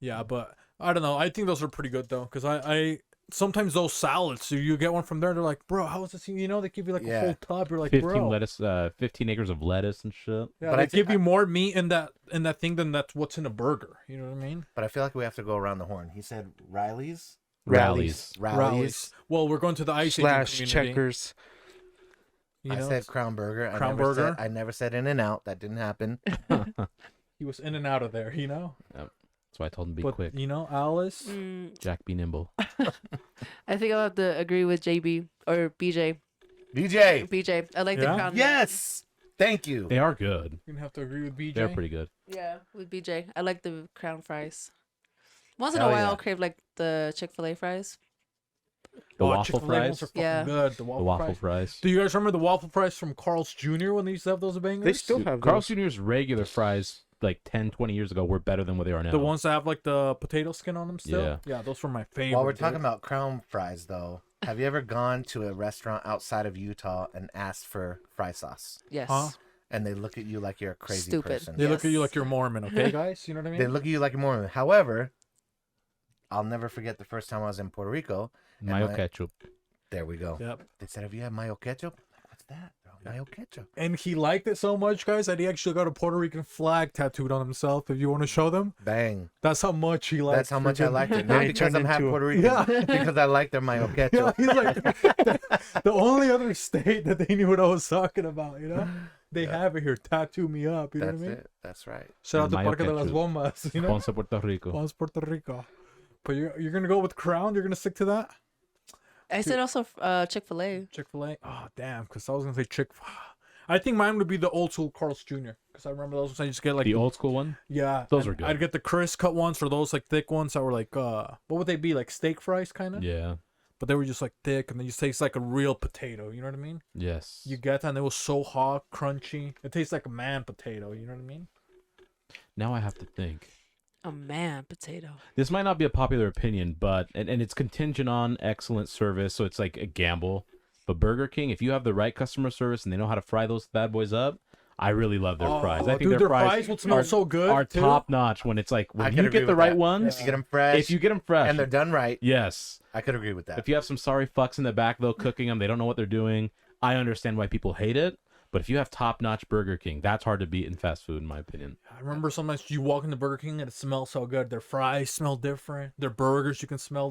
Yeah, but I don't know. I think those are pretty good though, because I sometimes those salads, so you get one from there, they're like, bro, how is this? You know, they give you like Yeah. a whole tub. You're like, 15 acres of lettuce and shit. Yeah, But they I thi- give you more meat in that thing than that's what's in a burger. You know what I mean? But I feel like we have to go around the horn. He said Riley's, Rallies. Rallies. Well, we're going to the ice Slash Agent community. Checkers. You I know? said Crown Burger. Crown Burger? I never said In and Out. That didn't happen. He was in and out of there. You know. That's why I told him to be But quick. you know, Alice. Mm, Jack, be nimble. I think I'll have to agree with JB or BJ. BJ. BJ. I like Yeah? the crown. Yes. Thank you. They are good. You're gonna have to agree with BJ. They're pretty good. Yeah, with BJ. I like the crown fries. Once in Hell a while, yeah. I'll crave like the Chick-fil-A fries. The Oh, waffle Chick-fil-A ones fries. are fucking Yeah. good. The The waffle, waffle fries. fries. Do you guys remember the waffle fries from Carl's Jr. when they used to have those bangers? They still have Carl's those. Jr.'s regular fries like 10, 20 years ago were better than what they are now. The ones that have like the potato skin on them still. Yeah. Yeah, those were my favorite. While we're dude. talking about Crown fries, though, have you ever gone to a restaurant outside of Utah and asked for fry sauce? Yes. Huh? And they look at you like you're a crazy Stupid. person. They look at you Yes. like you're Mormon, okay, guys? You know what I mean? They look at you like a Mormon. However, I'll never forget the first time I was in Puerto Rico. Mayo my- ketchup. There we go. Yep. They said, "Have you had mayo ketchup?" I'm like, what's that? Bro? Mayo ketchup. And he liked it so much, guys, that he actually got a Puerto Rican flag tattooed on himself. If you want to show them, Bang. that's how much he liked. That's how much I freaking- liked it. Then Not it because turned I'm half into a- Puerto Rican, Yeah. because I like their mayo Yeah, ketchup. he's like the only other state that they knew what I was talking about. You know, they have it here. Tattoo me up. You know That's what I mean? it. That's right. Shout out to Mayo Parque de las ketchup. Bombas. You know, Ponce, Puerto Rico. Ponce, Puerto Rico. But you're gonna go with Crown. You're gonna stick to that. I said also Chick-fil-A. Chick-fil-A. Oh damn, because I was gonna say Chick. I think mine would be the old school Carl's Jr. Because I remember those ones I used to get like The old school one? yeah, Those and are good. I'd get the crisp cut ones or those like thick ones that were like what would they be, like steak fries kind of? Yeah. But they were just like thick and then you taste like a real potato. You know what I mean? Yes. You get that and it was so hot, crunchy. It tastes like a man potato. You know what I mean? Now I have to think. A man potato. This might not be a popular opinion, but and it's contingent on excellent service, so it's like a gamble. But Burger King, if you have the right customer service and they know how to fry those bad boys up, I really love their fries. I think dude, their fries would smell so good. are too. top notch when it's like I when could you agree get the with right that. ones. If you get them fresh, If you get them fresh, and they're done right, yes. I could agree with that. If you have some sorry fucks in the back though cooking them, they don't know what they're doing. I understand why people hate it, But if you have top-notch Burger King, that's hard to beat in fast food, in my opinion. I remember sometimes you walk into Burger King and it smells so good. Their fries smell different. Their burgers, you can smell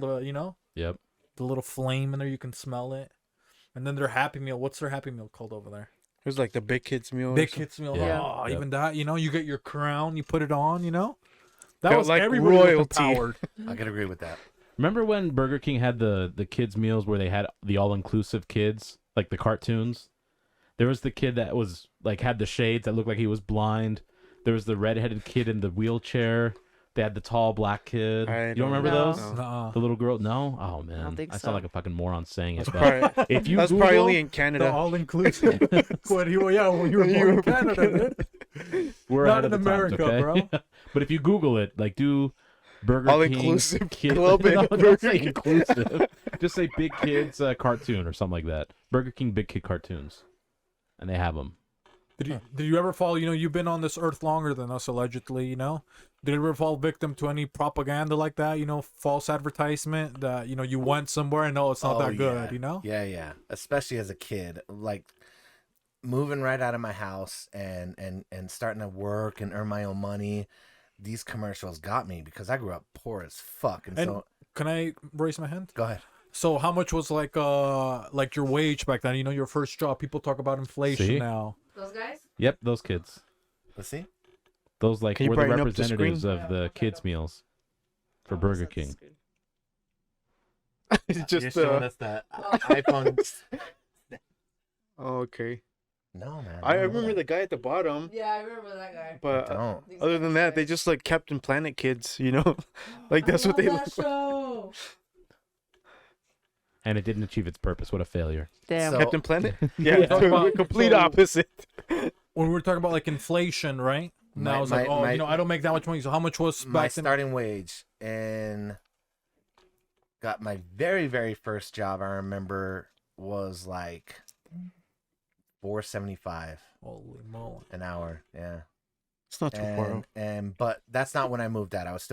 Yep. the little flame in there. You can smell it. And then their Happy Meal. What's their Happy Meal called over there? It was like the big kids meal. or Big something. Kids Meal. Yeah. Oh, Yep. even that. You get your crown. You put it on. That Felt was like everybody was royalty. empowered. I can agree with that. Remember when Burger King had the kids meals where they had the all-inclusive kids, like the cartoons? There was the kid that was like had the shades that looked like he was blind. There was the redheaded kid in the wheelchair. They had the tall black kid. You don't remember know. those? No. Nuh-uh. The little girl? No? Oh man. think I so. sound like a fucking moron saying it. But Probably- if you That's Google, probably only in The Canada. all inclusive. When you were born in Canada, dude. we're Not ahead in of the times, America, okay? bro. But if you Google it, like do Burger King All-inclusive kid club no, and don't Burger say King. inclusive. Just say big kids cartoon or something like that. Burger King big kid cartoons, and they have them. Did you ever fall? You've been on this earth longer than us, allegedly. Did you ever fall victim to any propaganda like that? False advertisement that you went somewhere and it's not that good. Yeah. Especially as a kid, like moving right out of my house and starting to work and earn my own money. These commercials got me because I grew up poor as fuck, and so Can I raise my hand? go ahead. So how much was like your wage back then? Your first job. People talk about inflation See? now. Those guys? Yep, those kids. Let's see. Those like Can you were the brighten up the representatives screen? of the kids meals for Burger King. It's just us that iPhone. oh, okay. No, man. I don't know remember that. the guy at the bottom, Yeah, I remember that guy. but Don't. other than that, they just like Captain Planet kids. Like that's what they look like. show. And it didn't achieve its purpose. What a failure. Damn. So- Captain Planet. Yeah, Yeah. the complete So- opposite. When we were talking about like inflation, right? Now My- it's like, my- I don't make that much money. So how much was My back then? starting wage and got my very, very first job, I remember, was like $4.75 Holy moly! an hour. Yeah. It's not too far off. But that's not when I moved out. I was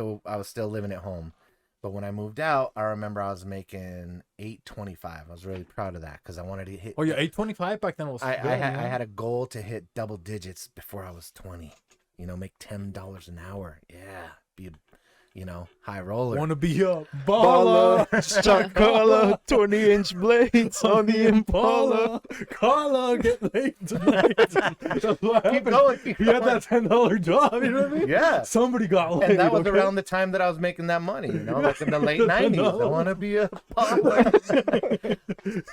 still living at home. But when I moved out, I remember I was making $8.25. I was really proud of that because I wanted to hit. Oh yeah, $8.25 back then was. I good, had a goal to hit double digits before I was 20. Make $10 an hour. Yeah, be a high roller. Want to be a baller. Baller, shot caller, 20-inch blades on the Impala. Carla, get laid tonight. Keep going. You had that $10 job, you know what I mean? Yeah. Somebody got laid. And that was okay? around the time that I was making that money, like in the late 90s. I want to be a baller.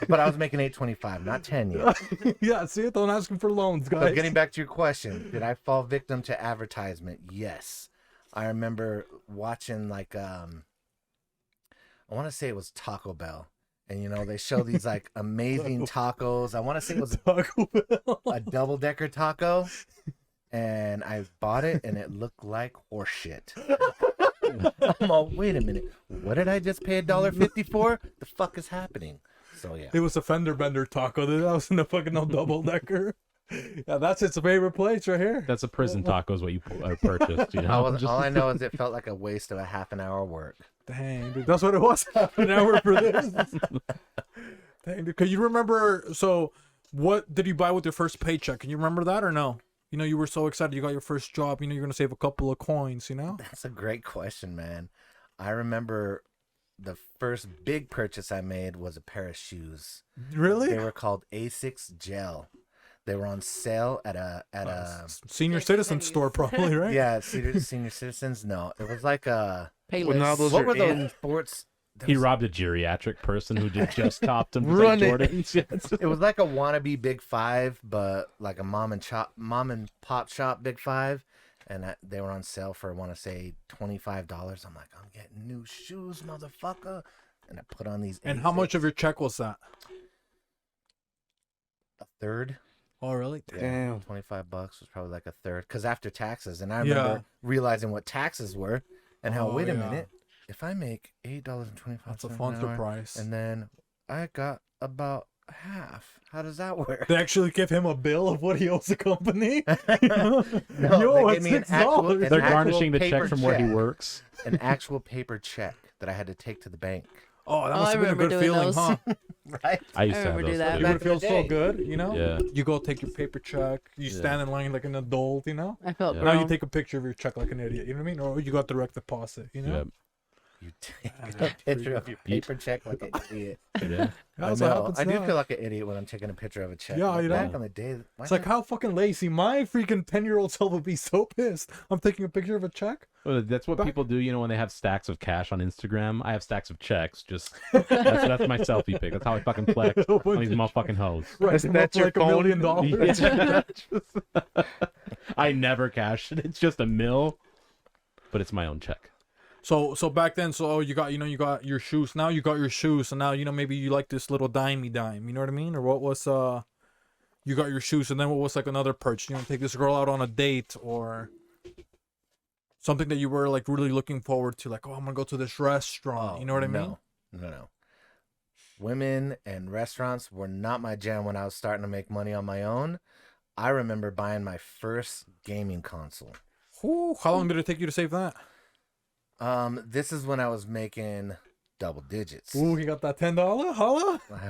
But I was making $8.25, not 10 yet. Yeah, see it? Don't ask him for loans, guys. So getting back to your question, did I fall victim to advertisement? Yes. I remember watching I want to say it was Taco Bell. And they show these like amazing tacos. I want to say it was Taco Bell. a double-decker taco. And I bought it and it looked like horse shit. I'm all, wait a minute. What did I just pay $1.50 for? The fuck is happening? So yeah. It was a fender bender taco. That was in the fucking double decker. Yeah, that's its favorite place right here. That's a prison taco is what you purchased. All I know is it felt like a waste of a half an hour work. Dang, dude, that's what it was. Half an hour for this. Dang, dude. Can you remember? So, what did you buy with your first paycheck? Can you remember that or no? You were so excited you got your first job. You're gonna save a couple of coins. That's a great question, man. I remember the first big purchase I made was a pair of shoes. Really? They were called A6 Gel. They were on sale at a Senior citizen store, probably, right? yeah, senior citizens. No, it was like a Payless. Well, now those what are were those in. sports? there He was- robbed a geriatric person who just topped him with Run like it. Jordans. Yes. It was like a wannabe Big Five, but like a mom and pop shop Big Five, and they were on sale for I want to say $25. I'm like, I'm getting new shoes, motherfucker, and I put on these. And how much of A6. your check was that? A third? Oh, really? Damn. $25 was probably like a third, because after taxes, and I Yeah. remember realizing what taxes were, and how Oh, wait a yeah. minute, if I make $8.25, That's a funster price. and then I got about half. How does that work? They actually give him a bill of what he owes the company. No, Yo, they it's gave me an $6. actual, They're garnishing the check from where he works. An actual paper check that I had to take to the bank. Oh, that Oh, must I have been a remember good doing feeling, those. huh? Right? I used I to have remember those do that. It too. Back would in feel the so day. good, you know? Yeah. You go take your paper check. You Yeah. stand in line like an adult, you know? I felt Yeah. Now you grown. take a picture of your check like an idiot. You know what I mean? Or you got direct deposit. You know? Yeah. You take a picture of your paper check like an idiot. Yeah. Yeah, I that's what know. happens I do now. feel like an idiot when I'm taking a picture of a check. Yeah, Like, you know? back on the day. why It's like, not? how fucking lazy. My freaking 10-year-old self would be so pissed. I'm taking a picture of a check. Well, that's what Back- people do, you know, when they have stacks of cash on Instagram. I have stacks of checks. Just that's my selfie pic. That's how I fucking flex on these motherfucking hoes. Right, That's- that's your like $1 million. Yeah. I never cash it. It's just a mill, but it's my own check. So back then, so you got your shoes. Now you got your shoes, so now maybe you like this little dimey dime. You know what I mean? Or what was you got your shoes, and then what was like another purchase? You know, take this girl out on a date or something that you were like really looking forward to. Like, oh, I'm gonna go to this restaurant. You know what I mean? No. Women and restaurants were not my jam when I was starting to make money on my own. I remember buying my first gaming console. Ooh, how long did it take you to save that? This is when I was making double digits. Ooh, you got that $10? Holla? I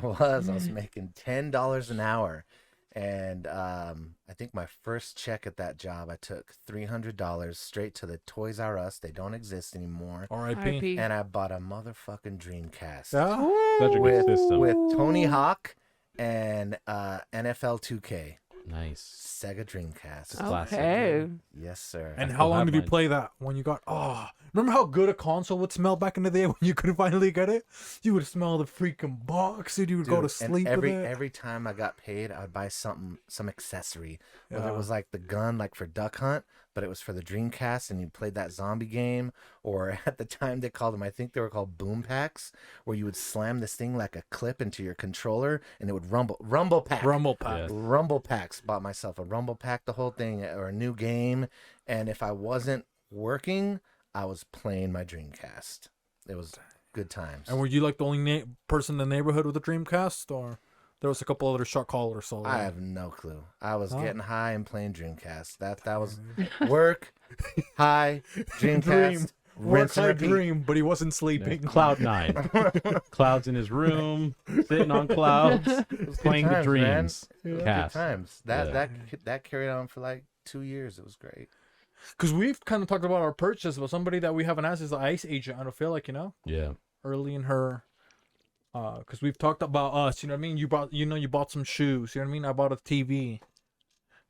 was making $10 an hour. And I think my first check at that job, I took $300 straight to the Toys R Us. They don't exist anymore. R.I.P. R.I.P. And I bought a motherfucking Dreamcast. Yeah. Such a good system. With Tony Hawk and NFL 2K. Nice. Sega Dreamcast. Classic. Okay. Yes, sir. And I how still long have did you mine. play that when you got? Oh, remember how good a console would smell back in the day when you could finally get it? You would smell the freaking box, dude. You would go to Dude, sleep and with it. every time I got paid, I would buy some accessory. Whether Yeah. it was like the gun, like for Duck Hunt, but it was for the Dreamcast, and you played that zombie game. Or at the time they called them, I think they were called boom packs, where you would slam this thing like a clip into your controller, and it would rumble. Rumble pack. Rumble pack. Yeah. Rumble packs. Bought myself a rumble pack, the whole thing, or a new game. And if I wasn't working, I was playing my Dreamcast. It was good times. And were you like the only person in the neighborhood with a Dreamcast, or there was a couple other shot callers? So I have no clue. I was Oh. getting high and playing Dreamcast. That was work, high, Dreamcast, Work rinse and high repeat. dream, but he wasn't sleeping. Cloud 9. Cloud's in his room, sitting on clouds, playing times, the man. dreams. Good Cast. times. Yeah. That carried on for like 2 years. It was great. Because we've kind of talked about our purchase, but somebody that we haven't asked is the Ice Agent. I don't feel like, Yeah. early in her, because we've talked about us. You know what I mean? You bought some shoes. You know what I mean? I bought a TV.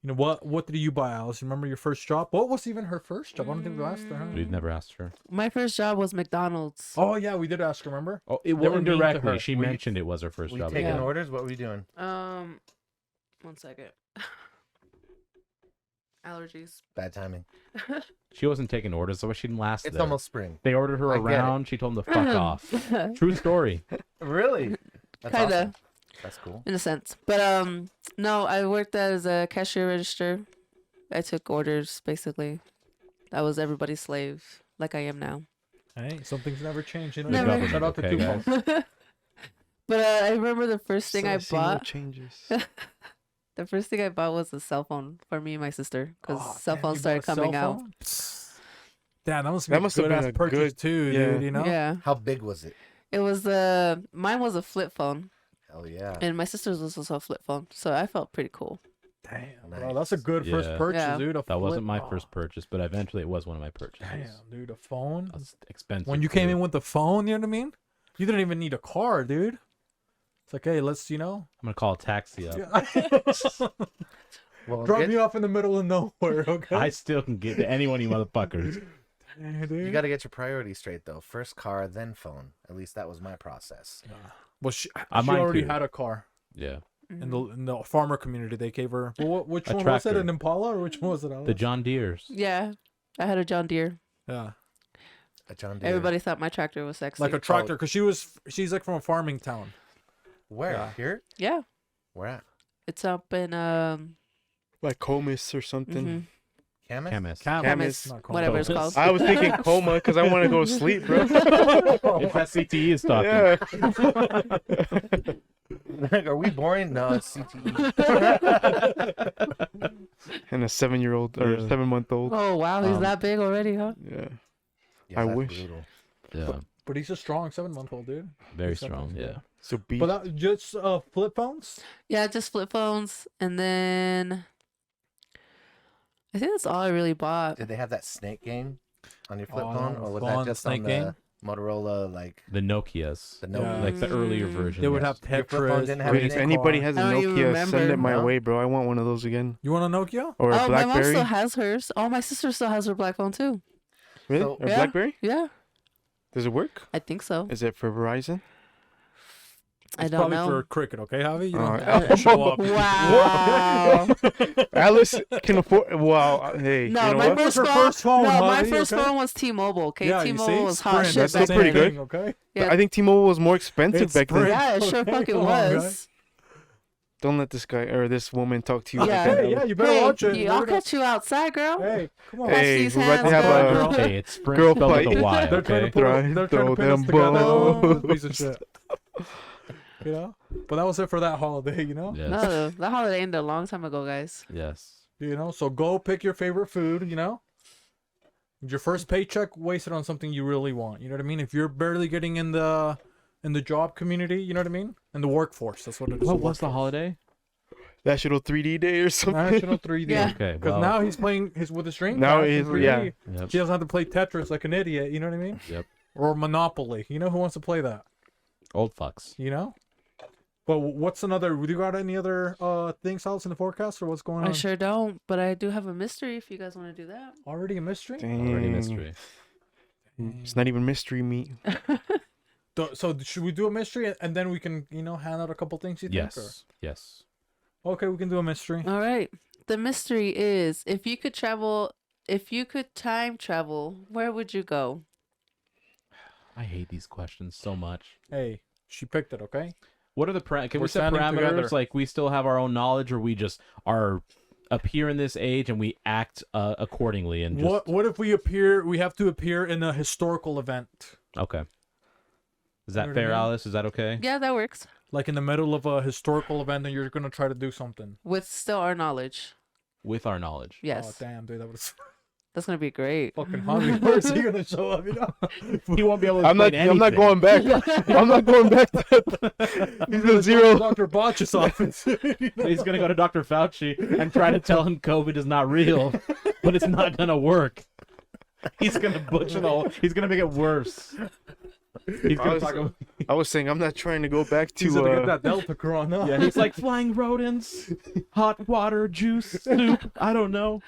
You know what did you buy, Alice? You remember your first job? What was even her first job? I don't think we asked her. Huh? We've never asked her. My first job was McDonald's. Oh yeah, we did ask her. Remember? Oh, They it was were mean to indirectly. her. She Were you- mentioned it was her first We job. taking Yeah. orders? What were we doing? 1 second. Allergies. Bad timing. She wasn't taking orders, so she didn't last It's there. almost spring. They ordered her I get it. around. She told them to fuck off. True story. Really? That's Kinda. awesome. That's cool. In a sense. But no, I worked as a cashier register. I took orders basically. I was everybody's slave, like I am now. Hey, some things never change. You know. Never. Shout out to Okay, Tupac. guys. But I remember the first thing I See no bought. changes. The first thing I bought was a cell phone for me and my sister because Oh, cell damn, phones you started bought a coming cell out. phone? Damn, that must, That be must a have good been ass a purchase good- too, yeah. dude. You know. Yeah, How big was it? it was mine was a flip phone, Hell yeah. and my sister's was also a flip phone, so I felt pretty cool. Damn, Nice. bro, that's a good first Yeah. purchase, Yeah. dude. That wasn't my oh, first purchase, but eventually it was one of my purchases. Damn, dude, a phone. That's expensive. When you came too. in with the phone, you know what I mean? You didn't even need a car, dude. It's like, hey, let's, I'm gonna call a taxi up. Well, drop get- me off in the middle of nowhere, okay? I still can get to any one of you motherfuckers. Yeah, dude. you got to get your priorities straight, though. First car, then phone. At least that was my process. Well, she Mine already too. had a car Yeah. in the farmer community. They gave her. Well, which A one was it? tractor. An Impala or which one was it? The John Deere's. Yeah, I had a John Deere. Yeah, A John Deere. Everybody thought my tractor was sexy. like a tractor, because she's like from a farming town. Where? Yeah. Here? Yeah, Where at? it's up in Like Comus or something. mhm. Camas? Chemist. Camas. Not called whatever it's Comus. called. I was thinking coma because I want to go to sleep, bro. If that CTE is talking. Yeah. Like, are we boring? No, it's E. CTE. And a 7-year-old or Yeah. 7-month-old. Oh wow, he's Um, that big already, huh? Yeah. Yeah, I that's wish. brutal. Yeah. But he's a strong 7-month-old, dude. Very He's 7 strong. months, Yeah. So beef. But that, just flip phones? Yeah, just flip phones, and then I think that's all I really bought. Did they have that snake game on your flip Oh, phone, that or was was fun, that just snake on the game. Motorola, like The Nokias. the Yeah. Nokia? Like the earlier version. They would yes. have Your flip phone Tetris. didn't have Wait, if anything? anybody has a I don't even Nokia, send remember. it my No? way, bro. I want one of those again. You want a Nokia? Or a Oh, my mom BlackBerry. still has hers. Oh, my sister still has her black phone too. Really? So- Or Yeah. BlackBerry? Yeah, Does it work? I think so. Is it for Verizon? I It's don't probably know. for cricket, okay, Javi? You Oh, don't have to show up. Wow. Alice can afford. Wow. Hey, No, you know my what? What's first her phone. first phone, no, my Javi, first okay? phone was T-Mobile. Okay, Yeah, you T-Mobile see? was hot Sprint, shit That's back still pretty then. good. Okay? Yeah. I think T-Mobile was more expensive It's back then. Sprint. Yeah, it sure Okay, fucking come on, was. Don't let this guy or this woman talk to you. Yeah. like that, Hey, yeah, Alice. you better watch it. Hey, I'll We're gonna- catch you outside, girl. Hey, come on. Hey, these we're about to hands, have girl. a Hey, it's Sprint Girl spelled with fight. a Y. They're trying to Okay. put Throw- us, they're trying throw to put us them together. balls. Piece of shit. You know? But that was it for that holiday, you know? Yes. No, that holiday ended a long time ago, guys. Yes. You know, so go pick your favorite food, you know? Your first paycheck, waste it on something you really want. You know what I mean? If you're barely getting in the job community, you know what I mean? In the workforce, that's what it is. What was the holiday? National 3D Day or something. National 3D. Yeah. Okay. Because Well. now he's playing with his Dreamcast. Now in he's- 3D. yeah. Yep. He doesn't have to play Tetris like an idiot, you know what I mean? Yep. Or Monopoly. You know who wants to play that? Old fucks. You know? But what's another? Do you got any other things else in the forecast, or what's going on? I sure don't, but I do have a mystery if you guys want to do that. Already a mystery. Already Dang. mystery. It's not even mystery meat. So should we do a mystery and then we can, hand out a couple things you think? Yes. Yes. Or? Okay, we can do a mystery. All right. The mystery is if you could time travel, where would you go? I hate these questions so much. Hey, she picked it. Okay. What are the can We're we set standing parameters? together. Like we still have our own knowledge, or we just are up here in this age and we act accordingly and just What if we appear? We have to appear in a historical event, okay. Is You know that what I fair, mean? Alice? Is that okay? Yeah, that works. like in the middle of a historical event, and you're gonna try to do something. With still our knowledge. With our knowledge. Yes. Oh damn, dude, that was That's going to be great. fucking hungry. Where's he gonna show up? You know. He won't be able to I'm not going back. I'm not going back. He's a zero. Dr. Botch's office. He's gonna go to Dr. Fauci and try to tell him COVID is not real, but it's not gonna work. He's gonna butcher the whole. He's gonna make it worse. He's gonna talk about. I was saying I'm not trying to go back He's gonna get to. that Delta Corona. Yeah, he's like flying rodents, hot water, juice, soup. I don't know.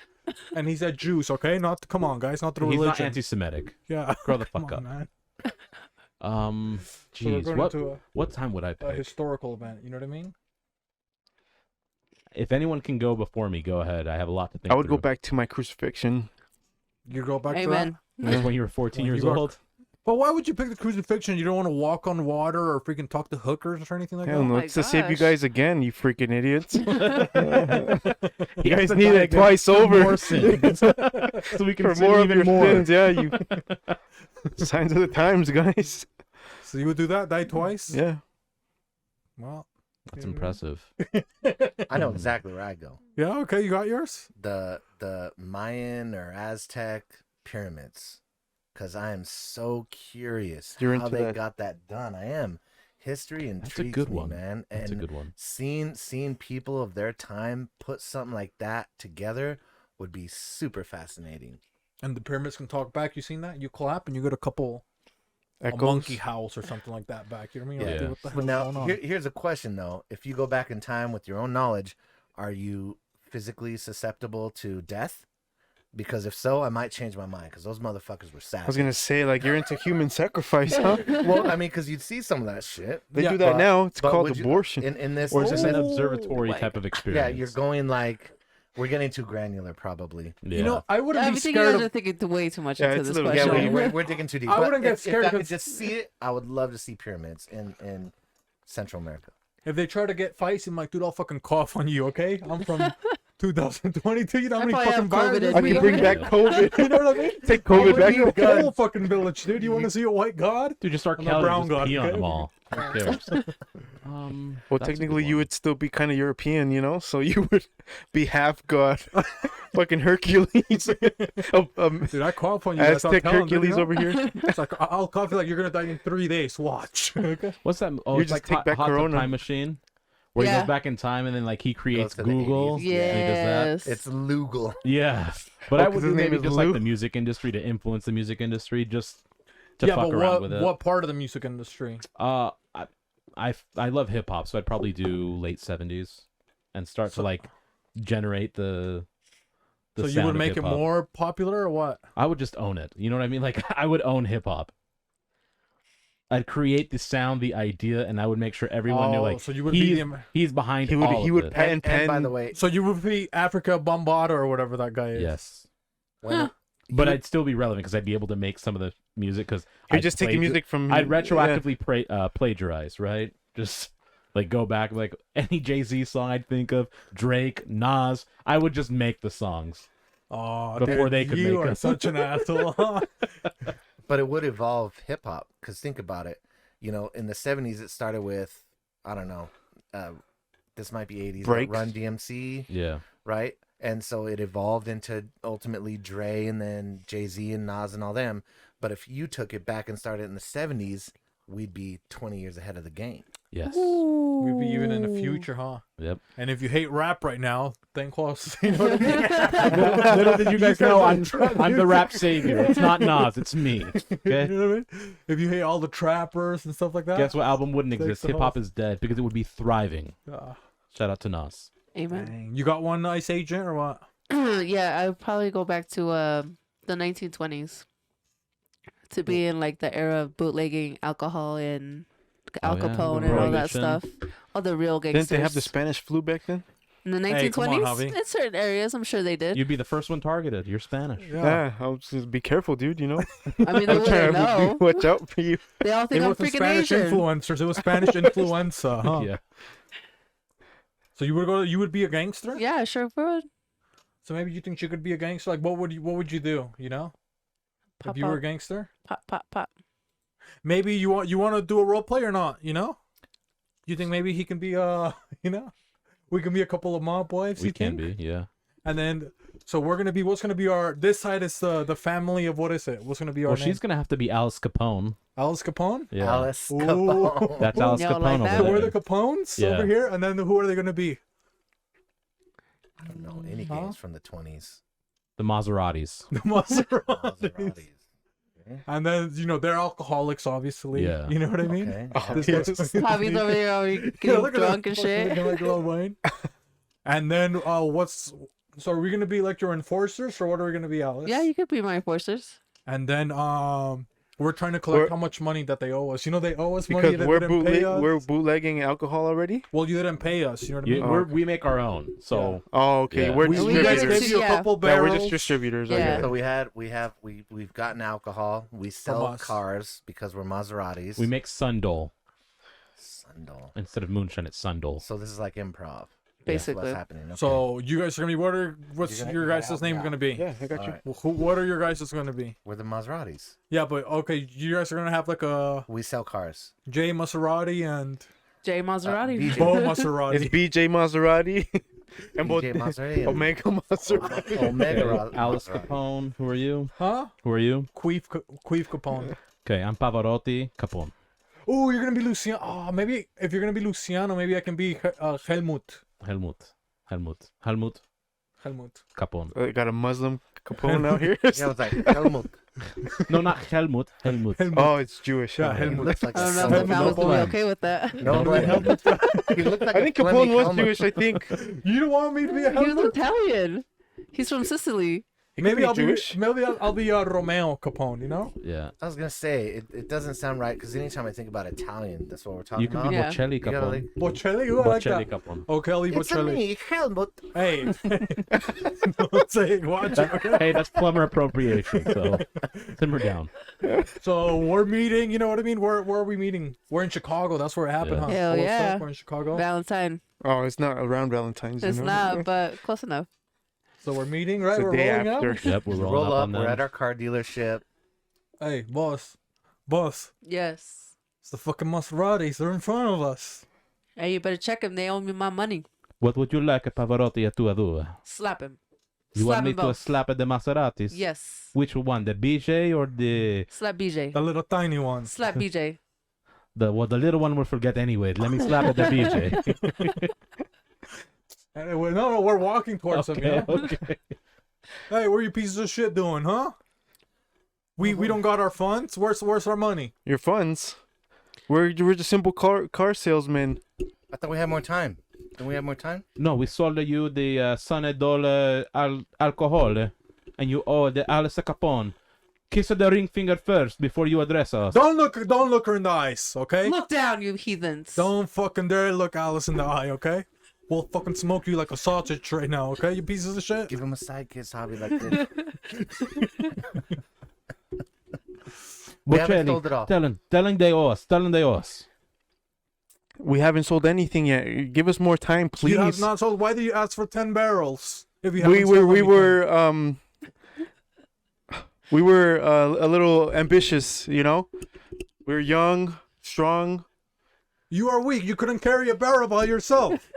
And he's at Jews, okay? Not come on, guys, not the He's religion. not anti-Semitic. Yeah. Grow the Come fuck on, up. man. So we're Jeez, going what into what time would I a pick? historical event. You know what I mean? If anyone can go before me, go ahead. I have a lot to think. I would go through. back to my crucifixion. You go back to Amen. That's when you were 14 When years you were- old. that. But why would you pick the crucifixion? You don't want to walk on water or freaking talk to hookers or anything like Hell that? no, my it's to save you gosh. guys again, you freaking idiots. You You guys need it twice over. More sins, so we can For sin more of even your more. sins, yeah. You signs of the times, guys. So you would do that? Die twice? Yeah. Well. That's you know. impressive. I know exactly where I go. Yeah. Okay. You got yours. The Mayan or Aztec pyramids, because I am so curious You're how into they that. got that done. I am. History That's a intrigues good me, one. man. That's a And good one. seeing people of their time put something like that together would be super fascinating. And the pyramids can talk back. You seen that? You clap and you get a couple, a Echoes. monkey house or something like that back. You know what I mean? Like, Yeah. dude, what the But hell's now, going on? here's a question though: if you go back in time with your own knowledge, are you physically susceptible to death? Because if so, I might change my mind. Because those motherfuckers were I savage. was gonna say, like, you're into human sacrifice, huh? Well, I mean, because you'd see some of that shit. They Yeah, do that but- now. It's but called would you- abortion. In this, Or is this an Oh, observatory like, type of experience? Yeah, you're going like we're getting too granular, probably. Yeah. You know, I wouldn't I be think you scared guys are of. thinking way too much Yeah, into it's a this little- Yeah, question. we're digging too deep. I But wouldn't get if scared I could 'cause- just see it, I would love to see pyramids in Central America. If they try to get feisty, I'm like, dude, I'll fucking cough on you, okay? I'm from 2022. You know how I many probably have fucking viruses COVID I in we can me. got? bring back COVID. You know what I mean? Take I COVID would back. need the whole fucking village, dude. You want to see a white god? Dude, just start I'm a Kelly brown and just god, pee on okay? them all. Who cares? Well, That's a technically, good you one. would still be kind of European, you know? So you would be half god. Fucking Hercules. Dude, I call upon you. That's Aztec what I'm telling you, Hercules you know? over here. It's like I'll call you like you're gonna die in 3 days. Watch. Okay. What's that? Oh, You it's just like take back Hot Tub Corona. Time Machine, where he Yeah. goes back in time and then like he creates to the Google. 80s. and he does that. Yes. It's legal. Yeah, but Oh, I 'cause would his do name maybe is just Lou? like the music industry to influence the music industry, just to Yeah, fuck but around with it. what part of the music industry? I love hip hop, so I'd probably do late 70s and start to like generate the So you sound would of make it hip-hop. more popular or what? I would just own it. You know what I mean? Like I would own hip hop. I'd create the sound, the idea, and I would make sure everyone knew like so you would be he's, the, he's behind He would all he of would it. patent And by pen. the way, so you would be Africa Bombada or whatever that guy is. Yes, when, but I'd still be relevant because I'd be able to make some of the music because You're just taking music from. I'd yeah. retroactively plagiarize, right? Just like go back, like any Jay-Z song I'd think of, Drake, Nas. I would just make the songs. Oh, Before dude, they could you make are them. such an asshole. but it would evolve hip hop because think about it. You know, in the 70s, it started with I don't know. This might be 80s. but Breaks. Run DMC, Yeah, right? And so it evolved into ultimately Dre and then Jay-Z and Nas and all them. But if you took it back and started in the 70s, we'd be 20 years ahead of the game. yes, We'd be even in the future, huh? yep. And if you hate rap right now, then close. You know what I mean? Little did you guys know I'm are the rap savior. It's not Nas, it's me. Okay. You know what I mean? If you hate all the trappers and stuff like that. Guess what album wouldn't Thanks exist? to Hip hop host. is dead because it would be thriving. Ah, Shout out to Nas. Amen. dang. You got one nice agent or what? Yeah, I would probably go back to the 1920s to be in like the era of bootlegging alcohol and Al Oh, yeah, Capone the and all that Prohibition. stuff. All the real gangsters. Didn't they have the Spanish flu back then? in the Hey, come on, 1920s? Javi. In certain areas, I'm sure they did. You'd be the first one targeted. You're Spanish. Yeah, I'll just be careful, dude. You know, I mean, they I'm trying wouldn't know. to watch out for you. They all It think I'm wasn't freaking Spanish Asian. influencers. It was Spanish influenza, huh? Yeah. So you would go. You would be a gangster. Yeah, sure would. So maybe you think you could be a gangster. Like, what would you do? You know, Pop, if you were a pop, gangster, pop, pop, pop. maybe you want to do a role play or not? You know, you think maybe he can be you know, we can be a couple of mob wives. We you can think? be, yeah. And then, so we're gonna be. What's gonna be our? This side is the family of what is it? What's gonna be our Well, name? she's gonna have to be Alice Capone. Alice Capone. Yeah. Alice Ooh. Capone. That's Alice Y'all Capone like that? So over we're there. the Capones Yeah. over here, and then who are they gonna be? I don't know any Huh? games from the 20s. The Maseratis. The Maseratis. Maseratis. And then they're alcoholics, obviously. Yeah. You know what I mean? Okay. Oh, This yes. guy's- Javi's over here already Yeah, getting look at drunk that and fucking shit. looking like a little wine. And then so are we gonna be like your enforcers or what are we gonna be, Alice? Yeah, you could be my enforcers. And then we're trying to collect We're- how much money that they owe us. You know they owe us money Because that we're they didn't pay us. we're bootlegging alcohol already. Well, you didn't pay us. You know what I mean? Yeah, we make our own. So Oh, okay. Yeah. We're We guys distributors. gave you a Yeah. couple Yeah, barrels. we're just distributors. Yeah. Okay. So we've gotten alcohol. We sell us. cars because we're Maseratis. we make Sundol. Sundol. Instead of moonshine, it's Sundol. So this is like improv. Basically. What's happening? Okay. So you guys are gonna be what's You're gonna- your you're gonna guys' help name me gonna out. be? Yeah, I got you. All right. What are your guys' gonna be? We're the Maseratis. Yeah, but okay, you guys are gonna have like a We sell cars. Jay Maserati and Jay Maserati. BJ. Bo It's Maserati. BJ Maserati and BJ Maserati and Omega Maserati. Omega Alice Maserati. Capone. Who are you? Huh? Who are you? Queef Capone. Okay, I'm Pavarotti Capone. Oh, you're gonna be Luciano. Oh, maybe if you're gonna be Luciano, maybe I can be Helmut. Helmut Capone. I got a Muslim Capone out here. Yeah, I was like Helmut. No, not Helmut. Helmut. Oh, it's Jewish. Yeah, huh? He Helmut. looks like I don't a know if the son of family's a gonna be gun. okay with that. No, but Helmut. He looked like I a think Fleming Capone was Helmut. Jewish. I think. You don't want me to be a He was Helmut? Italian. He's from Sicily. Maybe I'll Jewish. be I'll be Romeo Capone. You know. Yeah. I was gonna say it doesn't sound right because anytime I think about Italian, that's what we're talking You can about. be Yeah. Bocelli You gotta, Capone. like, Bocelli. Ooh, I like Bocelli that. Capone. Oh, Kelly it's a Bocelli. me, Helmut. Hey. Don't say it. Watch it. Okay. Hey, that's plumber appropriation. So simmer down. So we're meeting. You know what I mean? Where are we meeting? We're in Chicago. That's where it happened, Yeah. huh? Hell What's yeah. up? We're in Chicago. Valentine. Oh, it's not around Valentine's. It's you know? not, but close enough. So we're meeting, right? It's the We're day rolling after. out. Yep, we're rolling Roll up up. on We're them. at our car dealership. Hey, boss. Yes. It's the fucking Maseratis. They're in front of us. Hey, you better check him. They owe me my money. What would you like, a Pavarotti or two a due? Slap him. You Slap want me them to both. slap at the Maseratis? Yes. Which one, the BJ or the Slap BJ. The little tiny ones. Slap BJ. the little one will forget anyway. Let me slap at the BJ. No, we're walking towards them. You okay, know? okay. Hey, what are you pieces of shit doing, huh? We don't got our funds. Where's our money? Your funds. We're just simple car salesmen. I thought we had more time. Don't we have more time? No, we sold you the Sanedol alcohol, and you owe the Alice Capone. Kiss the ring finger first before you address us. Don't look her in the eyes, okay? Look down, you heathens. Don't fucking dare look Alice in the eye, okay? We'll fucking smoke you like a sausage right now, okay? You pieces of shit. Give him a side kiss, Javi, like this. We haven't sold it all. Tell him they owe us. Tell him they owe us. We haven't sold anything yet. Give us more time, please. You have not sold. Why do you ask for 10 barrels? If you we haven't sold anything? we were a little ambitious, you know. We're young, strong. You are weak. You couldn't carry a barrel by yourself.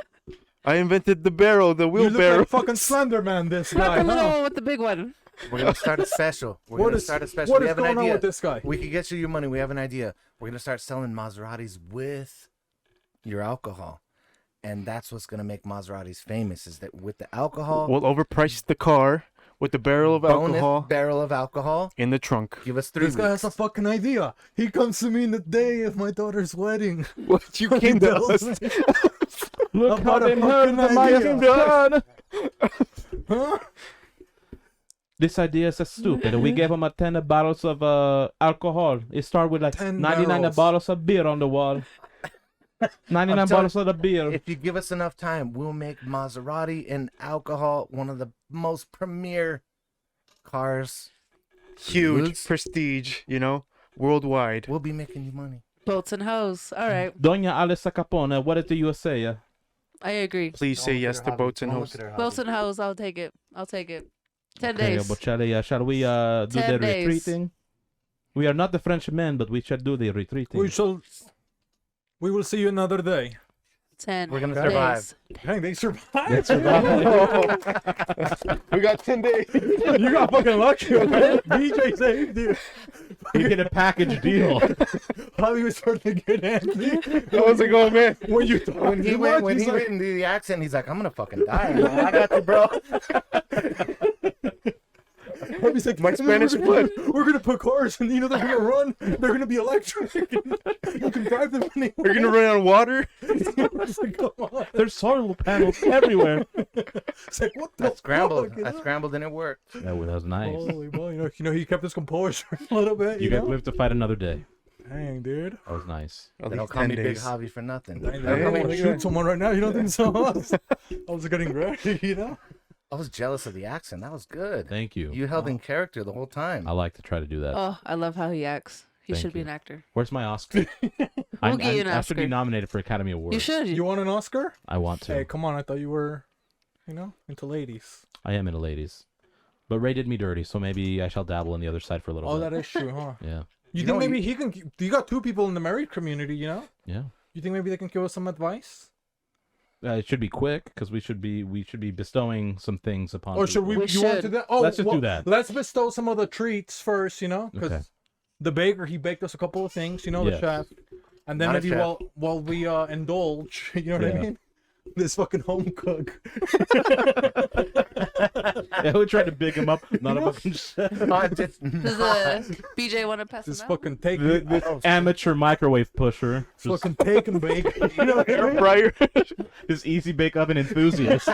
I invented the barrel, the You look wheelbarrow. like fucking Slender Man, this Not guy, the little huh? one with the big one. We're gonna start a special. We're What gonna is start a special. what We is have an going on idea. with this guy? We can get you your money. We have an idea. We're gonna start selling Maseratis with your alcohol, and that's what's gonna make Maseratis famous. Is that with the alcohol, We'll overprice the car with the barrel of bonus alcohol barrel of alcohol. in the trunk. Give us 3 This guy has weeks. a fucking idea. He comes to me in the day of my daughter's wedding. What you came to tells us? me, Look About how a they heard fucking my idea. son. huh? This idea is stupid. We gave him 10 bottles of alcohol. It started with like 10 99 barrels. bottles of beer on the wall. 99 I'm telling- bottles of the beer. If you give us enough time, we'll make Maserati and alcohol one of the most premier cars. Huge Roots. prestige, you know, worldwide. We'll be making you money. Boats and hoes. All right. Doña Alice Capone, what did you say? I agree. Please say yes to boats and hosts. Boats and hoes. I'll take it. I'll take it. 10 Okay, days. Bocelli, shall we do 10 the days. retreating? We are not the French men, but we shall do the retreating. We will see you another day. 10 We're gonna days. survive. Dang, they survived. Let's survive. We got 10 days. You got fucking lucky, okay? DJ saved you. We get a package deal. Javi was starting to get antsy. I was like, oh man. When you When he went, when he went into the accent, he's like, "I'm gonna fucking die. Man. I got you, bro." Javi's like, My Spanish blood. We're gonna put cars, and you know they're gonna run. They're gonna be electric. You can drive them anywhere. We're gonna run on water. It's like, come on. There's solar panels everywhere. It's like, what the I scrambled. fuck, you I know? scrambled, and it worked. That was nice. Holy boy, you know, he kept his composure a little bit. You You guys know? live to fight another day. Dang, dude. That was nice. At They don't least call 10 me Big days. Javi for nothing. Dang, Hey, I want to look at shoot that. someone right now. You don't think so? I was getting ready, you know? I was jealous of the accent. That was good. Thank you. You held in character the whole time. I like to try to do that. Oh, I love how he acts. He Thank should be you. an actor. Where's my Oscar? We'll get you an I should be Oscar. nominated for Academy Award. You should. You want an Oscar? I want to. Hey, come on. I thought you were, into ladies. I am into ladies. But Ray did me dirty, so maybe I shall dabble in the other side for a little Oh, bit. that is true, huh? Yeah. You, You think know, maybe he can? You got 2 people in the married community, you know? Yeah. You think maybe they can give us some advice? It should be quick because we should be bestowing some things upon. Or should we? We You want to should. do that? Oh, Let's just do that. Let's bestow some of the treats first, because Okay. the baker he baked us a couple of things, the Yes. chef, and then Not a maybe chef. while we indulge, you know what I Yeah. mean? This fucking home cook. Yeah, we tried to big him up. Not a fucking chef. Does BJ want to pass This him out? fucking take, This amateur microwave pusher. Just fucking take and bake. You know what I Air mean? fryer. this easy bake oven enthusiast.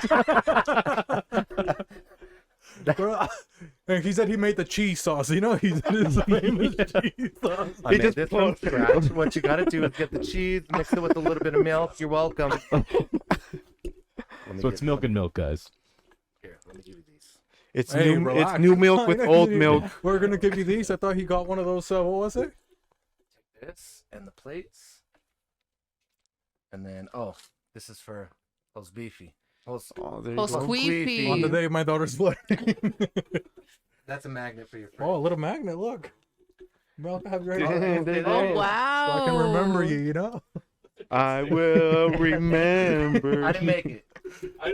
And he said he made the cheese sauce. You know, he did his famous cheese sauce. I He made just this from pulled- scratch. What you gotta do is get the cheese, mix it with a little bit of milk. You're welcome. Let me So it's get milk and milk, guys. Here, let me give you these. It's Hey, new. relax. It's new milk with old milk. We're gonna give you these. I thought he got one of those. What was it? Take this and the plates. And then, this is for those beefy. Those, Oh, there you Oh, go. squeefy. On the day of my daughter's wedding. that's a magnet for your friend. Oh, a little magnet. Look. Well, have you Damn, there you Oh, go. wow. So I can remember you. You know. I will remember. I didn't make it.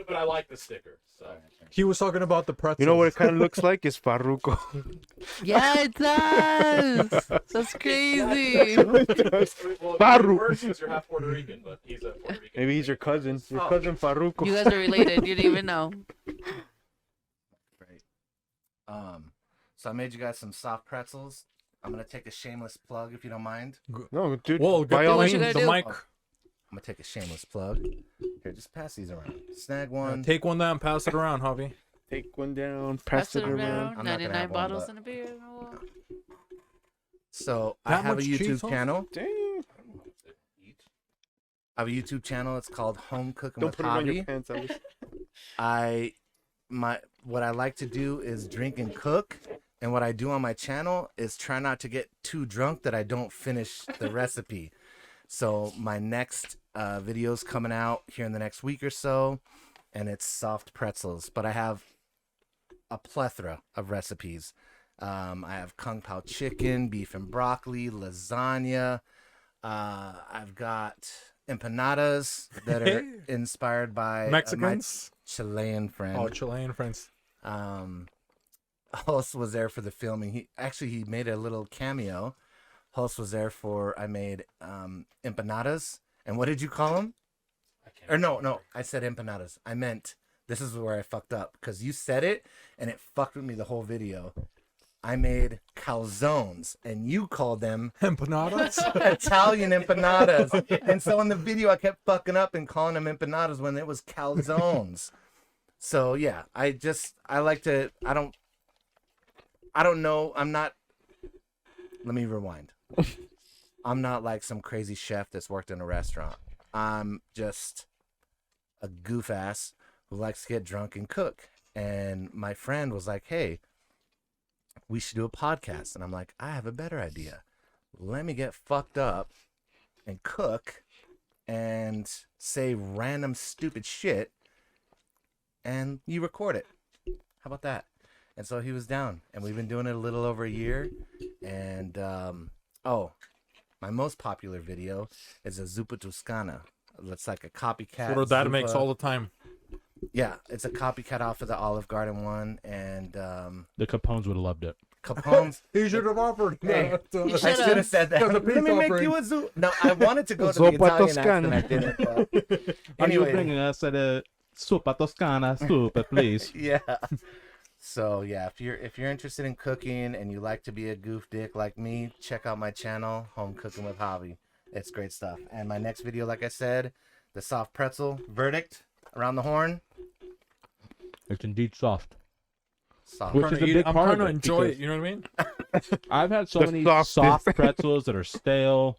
But I like the sticker. So. He was talking about the pretzels. You know what it kind of looks like? It's Farruko. Yeah, it does. That's crazy. Faru. Because you're half Puerto Rican, but he's a Puerto Rican. Maybe he's your cousin. Your cousin Farruko. You guys are related. You didn't even know. Right. So I made you guys some soft pretzels. I'm gonna take a shameless plug if you don't mind. No, dude. Whoa, by get all what the, you means. gotta the do. mic. I'm gonna take a shameless plug. Here, just pass these around. Snag one. Take one down, pass it around, Javi. Take one down, pass it around. I'm not gonna 99 have one, bottles but- and a beer. So I That have a much YouTube cheese, huh? channel. Damn. I have a YouTube channel. It's called Home Cooking Don't with put it on your Javi. pants. What I like to do is drink and cook, and what I do on my channel is try not to get too drunk that I don't finish the recipe. So my next video's coming out here in the next week or so, and it's soft pretzels. But I have a plethora of recipes. I have kung pao chicken, beef and broccoli, lasagna. I've got empanadas that are inspired by Mexicans. my Chilean friend. Oh, Chilean friends. Host was there for the filming. He made a little cameo. Host was there for I made empanadas. And what did you call them? Or no, I said empanadas. I meant this is where I fucked up because you said it and it fucked with me the whole video. I made calzones and you called them Empanadas. Italian empanadas. And so in the video I kept fucking up and calling them empanadas when it was calzones. So yeah, I don't know. Let me rewind. I'm not like some crazy chef that's worked in a restaurant. I'm just a goof ass who likes to get drunk and cook. And my friend was like, hey, we should do a podcast. And I'm like, I have a better idea. Let me get fucked up and cook and say random stupid shit and you record it. How about that? And so he was down, and we've been doing it a little over a year. And my most popular video is a zuppa toscana. That's like a copycat. What our dad zuppa. makes all the time. Yeah, it's a copycat off of the Olive Garden one, and The Capones would have loved it. Capones. He should have offered Hey, that. You I should've. should have said that. For the Let me peace make offering. you a zuppa. No, I wanted to go to the Zuppa Italian Toscana. accent. I didn't. Are you Anyway, bringing us a sopa toscana soup, please? yeah. So yeah, if you're interested in cooking and you like to be a goof dick like me, check out my channel, Home Cooking with Javi. It's great stuff. And my next video, like I said, the soft pretzel verdict around the horn. It's indeed soft. Soft. Which is a big I'm part trying of to it, enjoy because- it. You know what I mean? I've had so The many softest. soft pretzels that are stale.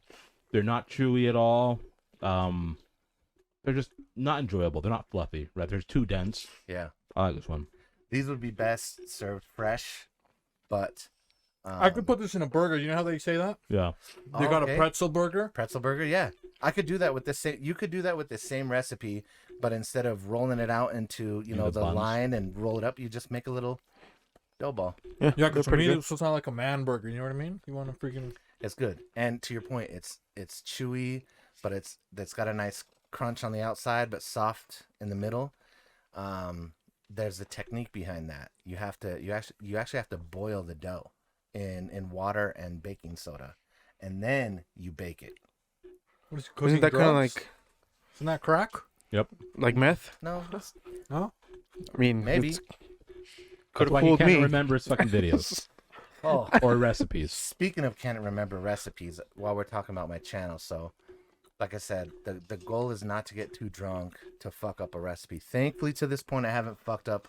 They're not chewy at all. They're just not enjoyable. They're not fluffy. Right? They're too dense. Yeah. I like this one. These would be best served fresh, but I could put this in a burger. You know how they say that? Yeah. They got okay. a pretzel burger. Pretzel burger, yeah. I could do that with the same. You could do that with the same recipe, but instead of rolling it out into the the buns. line and roll it up, you just make a little dough ball. Yeah, they're because for pretty me, good. this was not like a man burger. You know what I mean? You want to freaking. It's good, and to your point, it's chewy, but it's got a nice crunch on the outside, but soft in the middle. There's a technique behind that. You actually have to boil the dough in water and baking soda, and then you bake it. What is it, Wasn't that kind of like Isn't that crack? meth? No, No. I mean, maybe. could That's why have he fooled can't me. remember his fucking videos Oh, or recipes. speaking of can't remember recipes, while we're talking about my channel, so like I said, the goal is not to get too drunk to fuck up a recipe. Thankfully, to this point, I haven't fucked up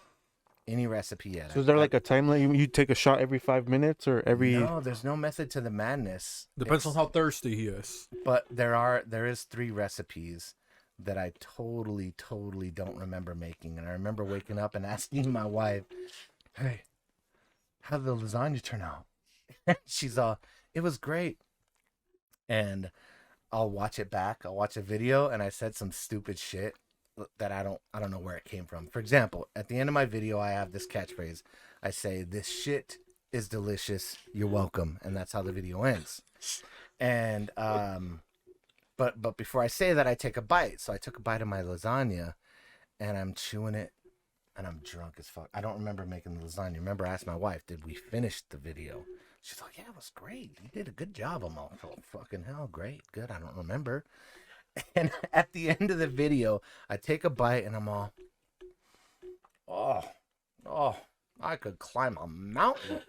any recipe yet. So is there like a time limit? You take a shot every 5 minutes or every? No, there's no method to the madness. Depends on It's- how thirsty he is. But there is 3 recipes that I totally don't remember making. And I remember waking up and asking my wife, "Hey, how did the lasagna turn out?" She's all, "It was great." And I'll watch it back. I'll watch a video and I said some stupid shit that I don't know where it came from. For example, at the end of my video I have this catchphrase. I say, "This shit is delicious. You're welcome." And that's how the video ends. And but before I say that, I take a bite. So I took a bite of my lasagna and I'm chewing it and I'm drunk as fuck. I don't remember making the lasagna. Remember, I asked my wife, "Did we finish the video?" She's like, "Yeah, it was great. You did a good job." I'm all, "Oh, fucking hell, great, good. I don't remember." And at the end of the video, I take a bite and I'm all, oh, I could climb a mountain.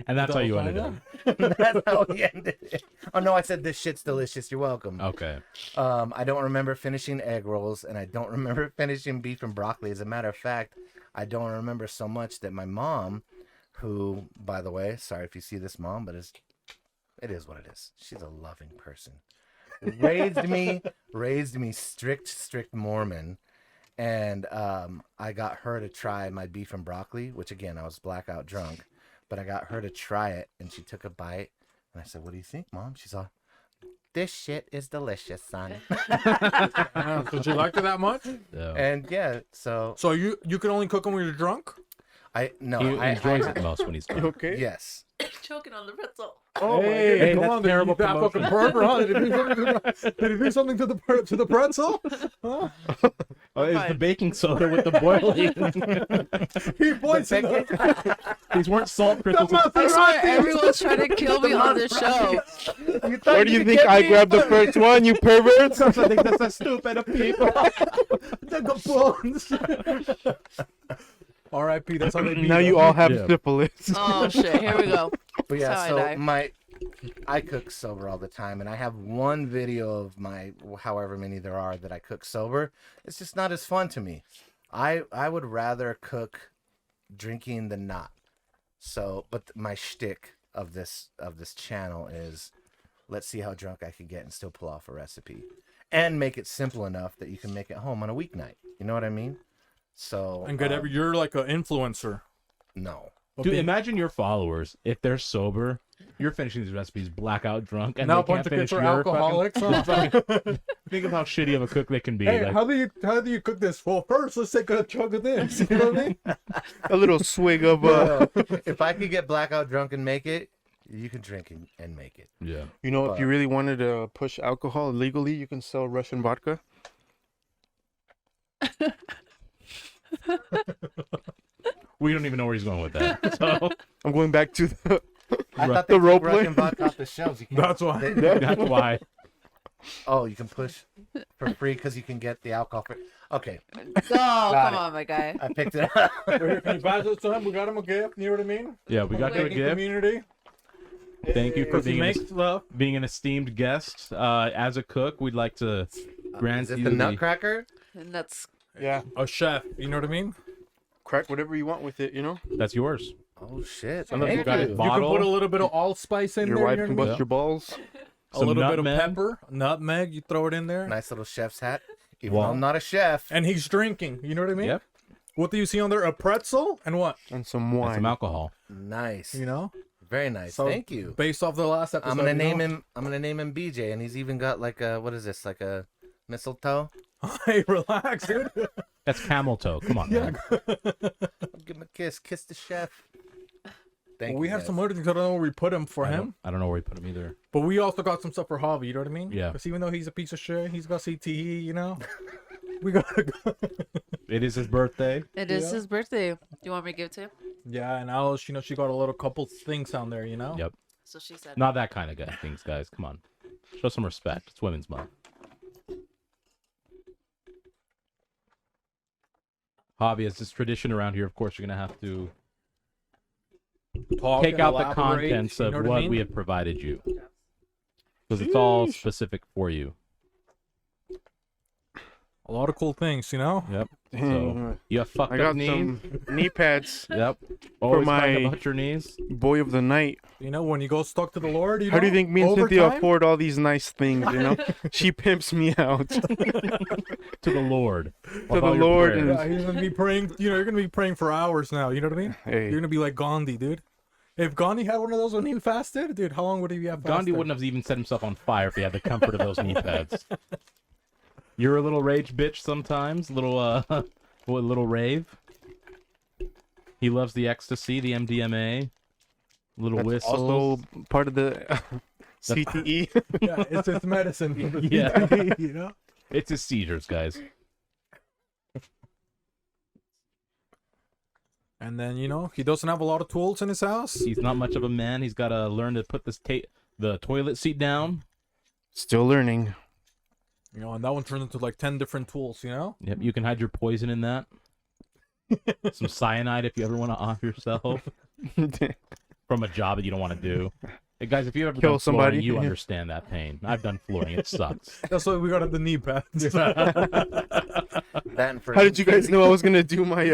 And that's how you ended it. That's how we ended it. Oh no, I said, "This shit's delicious. You're welcome." Okay. I don't remember finishing egg rolls, and I don't remember finishing beef and broccoli. As a matter of fact, I don't remember so much that my mom, who, by the way, sorry if you see this, Mom, but it is what it is. She's a loving person. Raised me strict Mormon, and I got her to try my beef and broccoli, which again I was blackout drunk, but I got her to try it, and she took a bite, and I said, "What do you think, Mom?" She's all, "This shit is delicious, son." So you liked it that much? Yeah. And yeah, so So you can only cook them when you're drunk? I He enjoys it most when he's drunk. Okay. Yes. Choking on the pretzel. Oh Hey, God. come That's on, terrible did that fucking promotion. pervert, huh? Did he do something to the pretzel? Huh? Oh, it's the Fine. baking soda with the boiling. He points in the... These weren't salt crystals. I swear everyone's trying to kill me on this show. Where do you think I grabbed the first one, you perverts? I think that's a stupid of people. The Capones. R.I.P. That's how they beat Now you us. all have Yeah. syphilis. Oh shit, here we go. But That's yeah, how I so die. I cook sober all the time, and I have one video of my however many there are that I cook sober. It's just not as fun to me. I would rather cook drinking than not. So, but my shtick of this channel is, let's see how drunk I can get and still pull off a recipe, and make it simple enough that you can make it home on a weeknight. You know what I mean? So And you're like an influencer. no. Dude, imagine your followers, if they're sober, you're finishing these recipes blackout drunk, and Now a they can't bunch of finish kids are your alcoholics. Huh? fucking- Think of how shitty of a cook they can be. Hey, like, how do you cook this? Well, first let's take a chunk of this. You know what I mean? A little swig of If I could get blackout drunk and make it, you can drink and make it. yeah. You know, if you really wanted to push alcohol legally, you can sell Russian vodka. We don't even know where he's going with that. So I'm going back to the. I thought The they role took Russian play. vodka off the shelves. You can't, That's why. that's why. oh, you can push for free because you can get the alcohol. Okay, Oh, come it. on, my guy. I picked it up. Here, can you pass this to him? We got him a gift. You know what I mean? Yeah, we got you a Thanking gift. community. Thank you for Because he being makes love. being an esteemed guest. As a cook, we'd like to grant Is it you the Nutcracker? And that's Yeah, A chef. You know what I mean? crack whatever you want with it, you know? That's yours. Oh shit! Unless you Thank got you. it You bottle. can put a little bit of allspice in Your there. wife You know can what I bust mean? your balls. A Some little bit nutmeg. of pepper, nutmeg. You throw it in there. Nice little chef's hat. Even though Wow. I'm not a chef. And he's drinking. You know what I mean? Yep. What do you see on there? A pretzel and what? And some And wine. some alcohol. Nice. You know? Very nice. So, Thank you. Based off the last episode. I'm gonna you name know? him. I'm gonna name him BJ, and he's even got like a what is this? Like a mistletoe. Hey, relax, dude. That's camel toe. Come on, man. Give him a kiss. Kiss the chef. Thank We you. have guys. some other things. I don't know where we put him for I him. don't, I don't know where we put him either. But we also got some stuff for Javi, you know what I mean? Yeah. Because even though he's a piece of shit, he's got CTE, you know? We gotta go. It is his birthday. it is Yeah. his birthday. Do you want me to give it to him? Yeah, and Alice, you know, she got a little couple things on there, you know? Yep. So she said. Not that kind of guy things, guys. Come on. Show some respect. It's Women's Month. Javi, as this tradition around here, of course, you're going to have to Talk take and out the elaborate, contents you of know what I mean? we have provided you. Because it's all Sheesh. specific for you. A lot of cool things, you know? Yep. So you have fucked I up got knees. some knee pads. Yep. Always my- crying about your knees. Boy of the night. You know, when you go stuck to the Lord, you How know, do you think me and Cynthia overtime? afford all these nice things? You know, she pimps me out. To the Lord. To the Lord and- Yeah, he's gonna be praying. You know, you're gonna be praying for hours now. You know what I mean? Hey. You're gonna be like Gandhi, dude. If Gandhi had one of those when he fasted, dude, how long would he have fasted? Gandhi wouldn't have even set himself on fire if he had the comfort of those knee pads. You're a little rage bitch sometimes, little rave. He loves the ecstasy, the MDMA, little That's whistles. also part of the CTE. Yeah, it's his medicine. For the Yeah. CTE, you know. It's his seizures, guys. And then you know he doesn't have a lot of tools in his house. He's not much of a man. He's got to learn to put the toilet seat down. Still learning. You know, and that one turns into like 10 different tools. You know. Yep, you can hide your poison in that. Some cyanide if you ever want to off yourself from a job that you don't want to do. Hey guys, if you ever Kill done somebody. flooring, you understand that pain. I've done flooring; it sucks. That's why we got at the knee pads. That and for How did you guys know I was gonna do my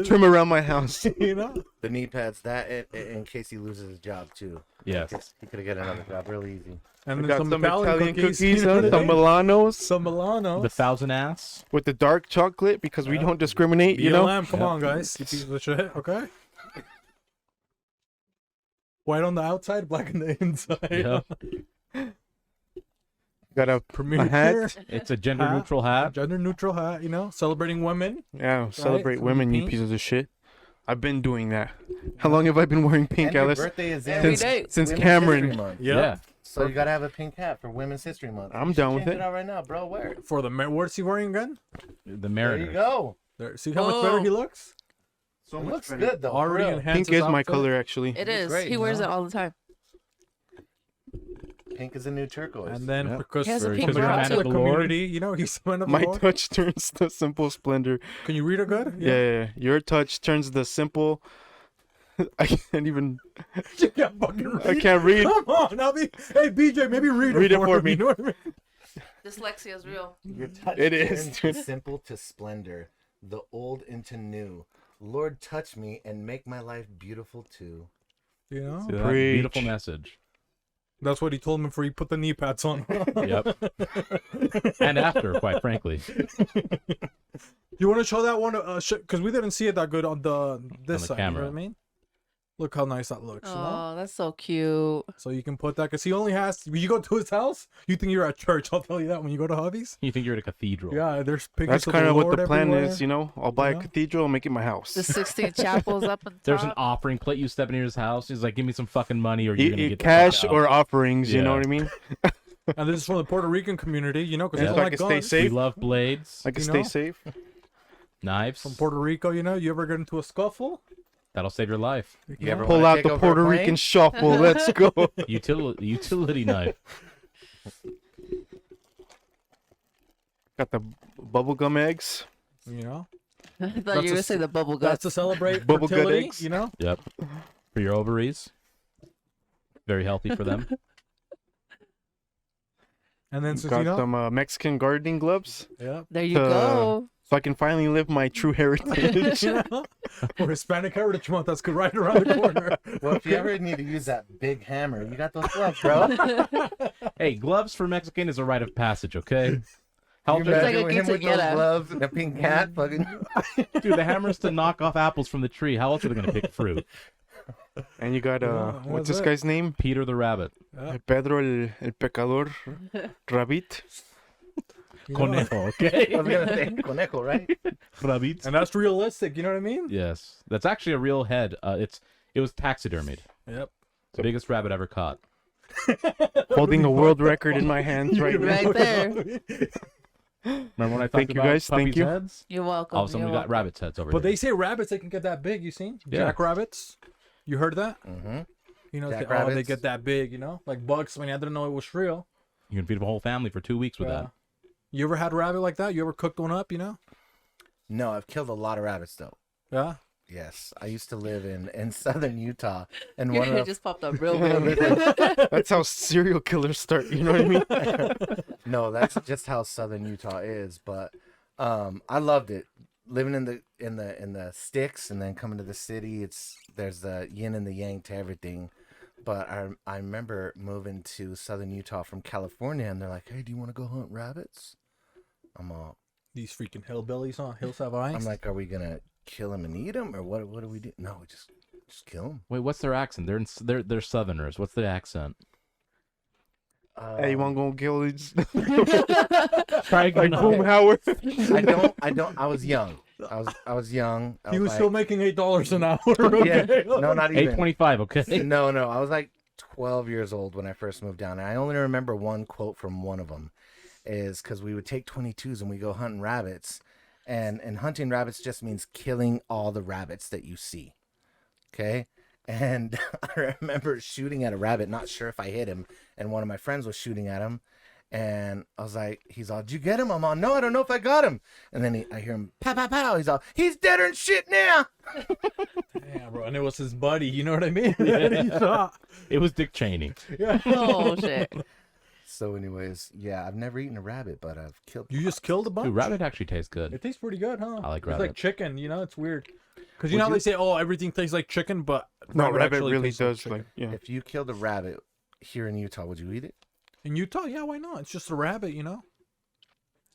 trim around my house? You know. the knee pads? That in case he loses his job too. Yes. He could have got another job real easy. And I then got some some Italian, Italian cookies. cookies, you know what I some mean? Milanos Some Milano. The thousand ass. with the dark chocolate because we don't discriminate. You know. BLM, come Yep. on, guys. You piece of shit, okay? White on the outside, black on the inside. Yep. Got a Premier hat. It's a gender neutral hat. gender neutral hat, you know, celebrating women. Yeah, celebrate Some women, you pink. pieces of shit. I've been doing that. How long have I been wearing pink, And your Alice? birthday is Every in day. Since Women's Cameron. History Month. Yeah. So you gotta have a pink hat for Women's History Month. I'm You should down with change it. out right now, bro. Wear it. For the what's he wearing again? The There Mariners. you go. There, see how much better he looks. So It looks good though. Already Already enhanced. Pink is my color, actually. It is. great, He you wears know? it all the time. Pink is a new turquoise. And then Yep. because He has a for pink the bra, Catholic too. community, you know, he's a man of the My Lord. touch turns the simple splendor. Can you read it good? Yeah. Your touch turns the simple. I can't even. You can't fucking read. I can't read. Come on, now hey BJ, maybe read Read it it for for me. me. You know what I mean? Dyslexia is real. Your touch It is, turns dude. simple to splendor, the old into new. Lord, touch me and make my life beautiful too. You know, See that? Preach. Beautiful message. that's what he told me before he put the knee pads on. Yep. And after, quite frankly. You want to show that one? Because we didn't see it that good on this the side. camera. You know what I mean? Look how nice that looks. You know? Oh, that's so cute. So you can put that because he only has. When you go to his house, you think you're at church. I'll tell you that when you go to Hubby's. You think you're at a cathedral. Yeah, there's pictures. That's of kind of what Lord the plan everywhere. is, you know. I'll buy Yeah. a cathedral and make it my house. The 16 chapels up on top. There's an offering plate. You step into his house. He's like, give me some fucking money or you're going to get Cash the fuck out. or offerings, you know Yeah. what I mean? And this is from the Puerto Rican community, you know, because Yeah. they So I like can stay guns. We safe. love blades, I can You stay know? safe. knives. From Puerto Rico, you know, you ever get into a scuffle? That'll save your life. You ever Pull wanna out take the over a Puerto plane? Rican shuffle. Let's go. Utility knife. Got the bubblegum eggs. You know, I thought you That's were a gonna say the bubble that's guts. to celebrate Bubble gut fertility. eggs. You know, Yep. For your ovaries. Very healthy for them. and then since Got you know, some Mexican gardening gloves. yeah, There you Uh, go. So I can finally live my true heritage. you know, or Hispanic Heritage Month. That's right around the corner. Well, if you ever need to use that big hammer, you got those gloves, bro. Hey, gloves for Mexican is a rite of passage, okay? Help You It's it. like a imagine him with those quinceañera. gloves and a pink hat, fucking. Dude, the hammer's to knock off apples from the tree. How else are they going to pick fruit? And you got Yeah, what's that's this it. guy's name? Peter the rabbit. Pedro el Pecador, Rabbit. You know? Conejo, I okay? was gonna say conejo, right? Rabbit. And that's realistic. You know what I mean? Yes. That's actually a real head. It was taxidermied. Yep. It's the biggest rabbit ever caught. Holding a world record in my hands right now. Right there. Remember when I talked Thank you, about guys. Thank puppies' you. heads? You're welcome. All of a sudden You're we got welcome. rabbit's heads over But here. they say rabbits, they can get that big. You seen? Yeah. Jackrabbits. You heard that? Mm-hmm. You know, they Jackrabbits. get that big. You know, like Bugs. I mean, I didn't know it was real. You can feed a whole family for 2 weeks with Yeah. that. You ever had a rabbit like that? You ever cooked one up? You know? No, I've killed a lot of rabbits though. Yeah. Yes, I used to live in southern Utah, and Your one hair of just popped up real big. That's how serial killers start. You know what I mean? no, that's just how southern Utah is. But I loved it. Living in the sticks and then coming to the city, there's the yin and the yang to everything. But I remember moving to southern Utah from California, and they're like, "Hey, do you want to go hunt rabbits?" I'm all, These freaking hillbillies on Hills Have Eyes. I'm like, "Are we gonna kill them and eat them, or what? What do we do?" No, we just kill them. Wait, what's their accent? They're Southerners. What's the accent? Hey, you want to go kill these? Try again. Like Boom Howard. I don't. I was young. I was young. I he was like, still making $8 an hour. yeah. Okay? No, not even. 825. Okay. No. I was like 12 years old when I first moved down. And I only remember one quote from one of them, is because we would take 22s and we go hunting rabbits, and hunting rabbits just means killing all the rabbits that you see. Okay. And I remember shooting at a rabbit, not sure if I hit him, and one of my friends was shooting at him, and I was like, he's all, "Did you get him?" I'm all, "No, I don't know if I got him." And then I hear him, "Pow, pow, pow." He's all, "He's deader than shit now." Yeah, bro. And it was his buddy. You know what I mean? Yeah. It was Dick Cheney. Yeah. Oh shit. So anyways, yeah, I've never eaten a rabbit, but I've killed. You just killed a bunch. Dude, rabbit actually tastes good. It tastes pretty good, huh? I like It's rabbit. like chicken. You know, it's weird. Because you know how they say, "Oh, everything tastes like chicken," but No, rabbit actually really tastes like does. chicken. Like, yeah. If you killed a rabbit here in Utah, would you eat it? In Utah, yeah, why not? It's just a rabbit, you know.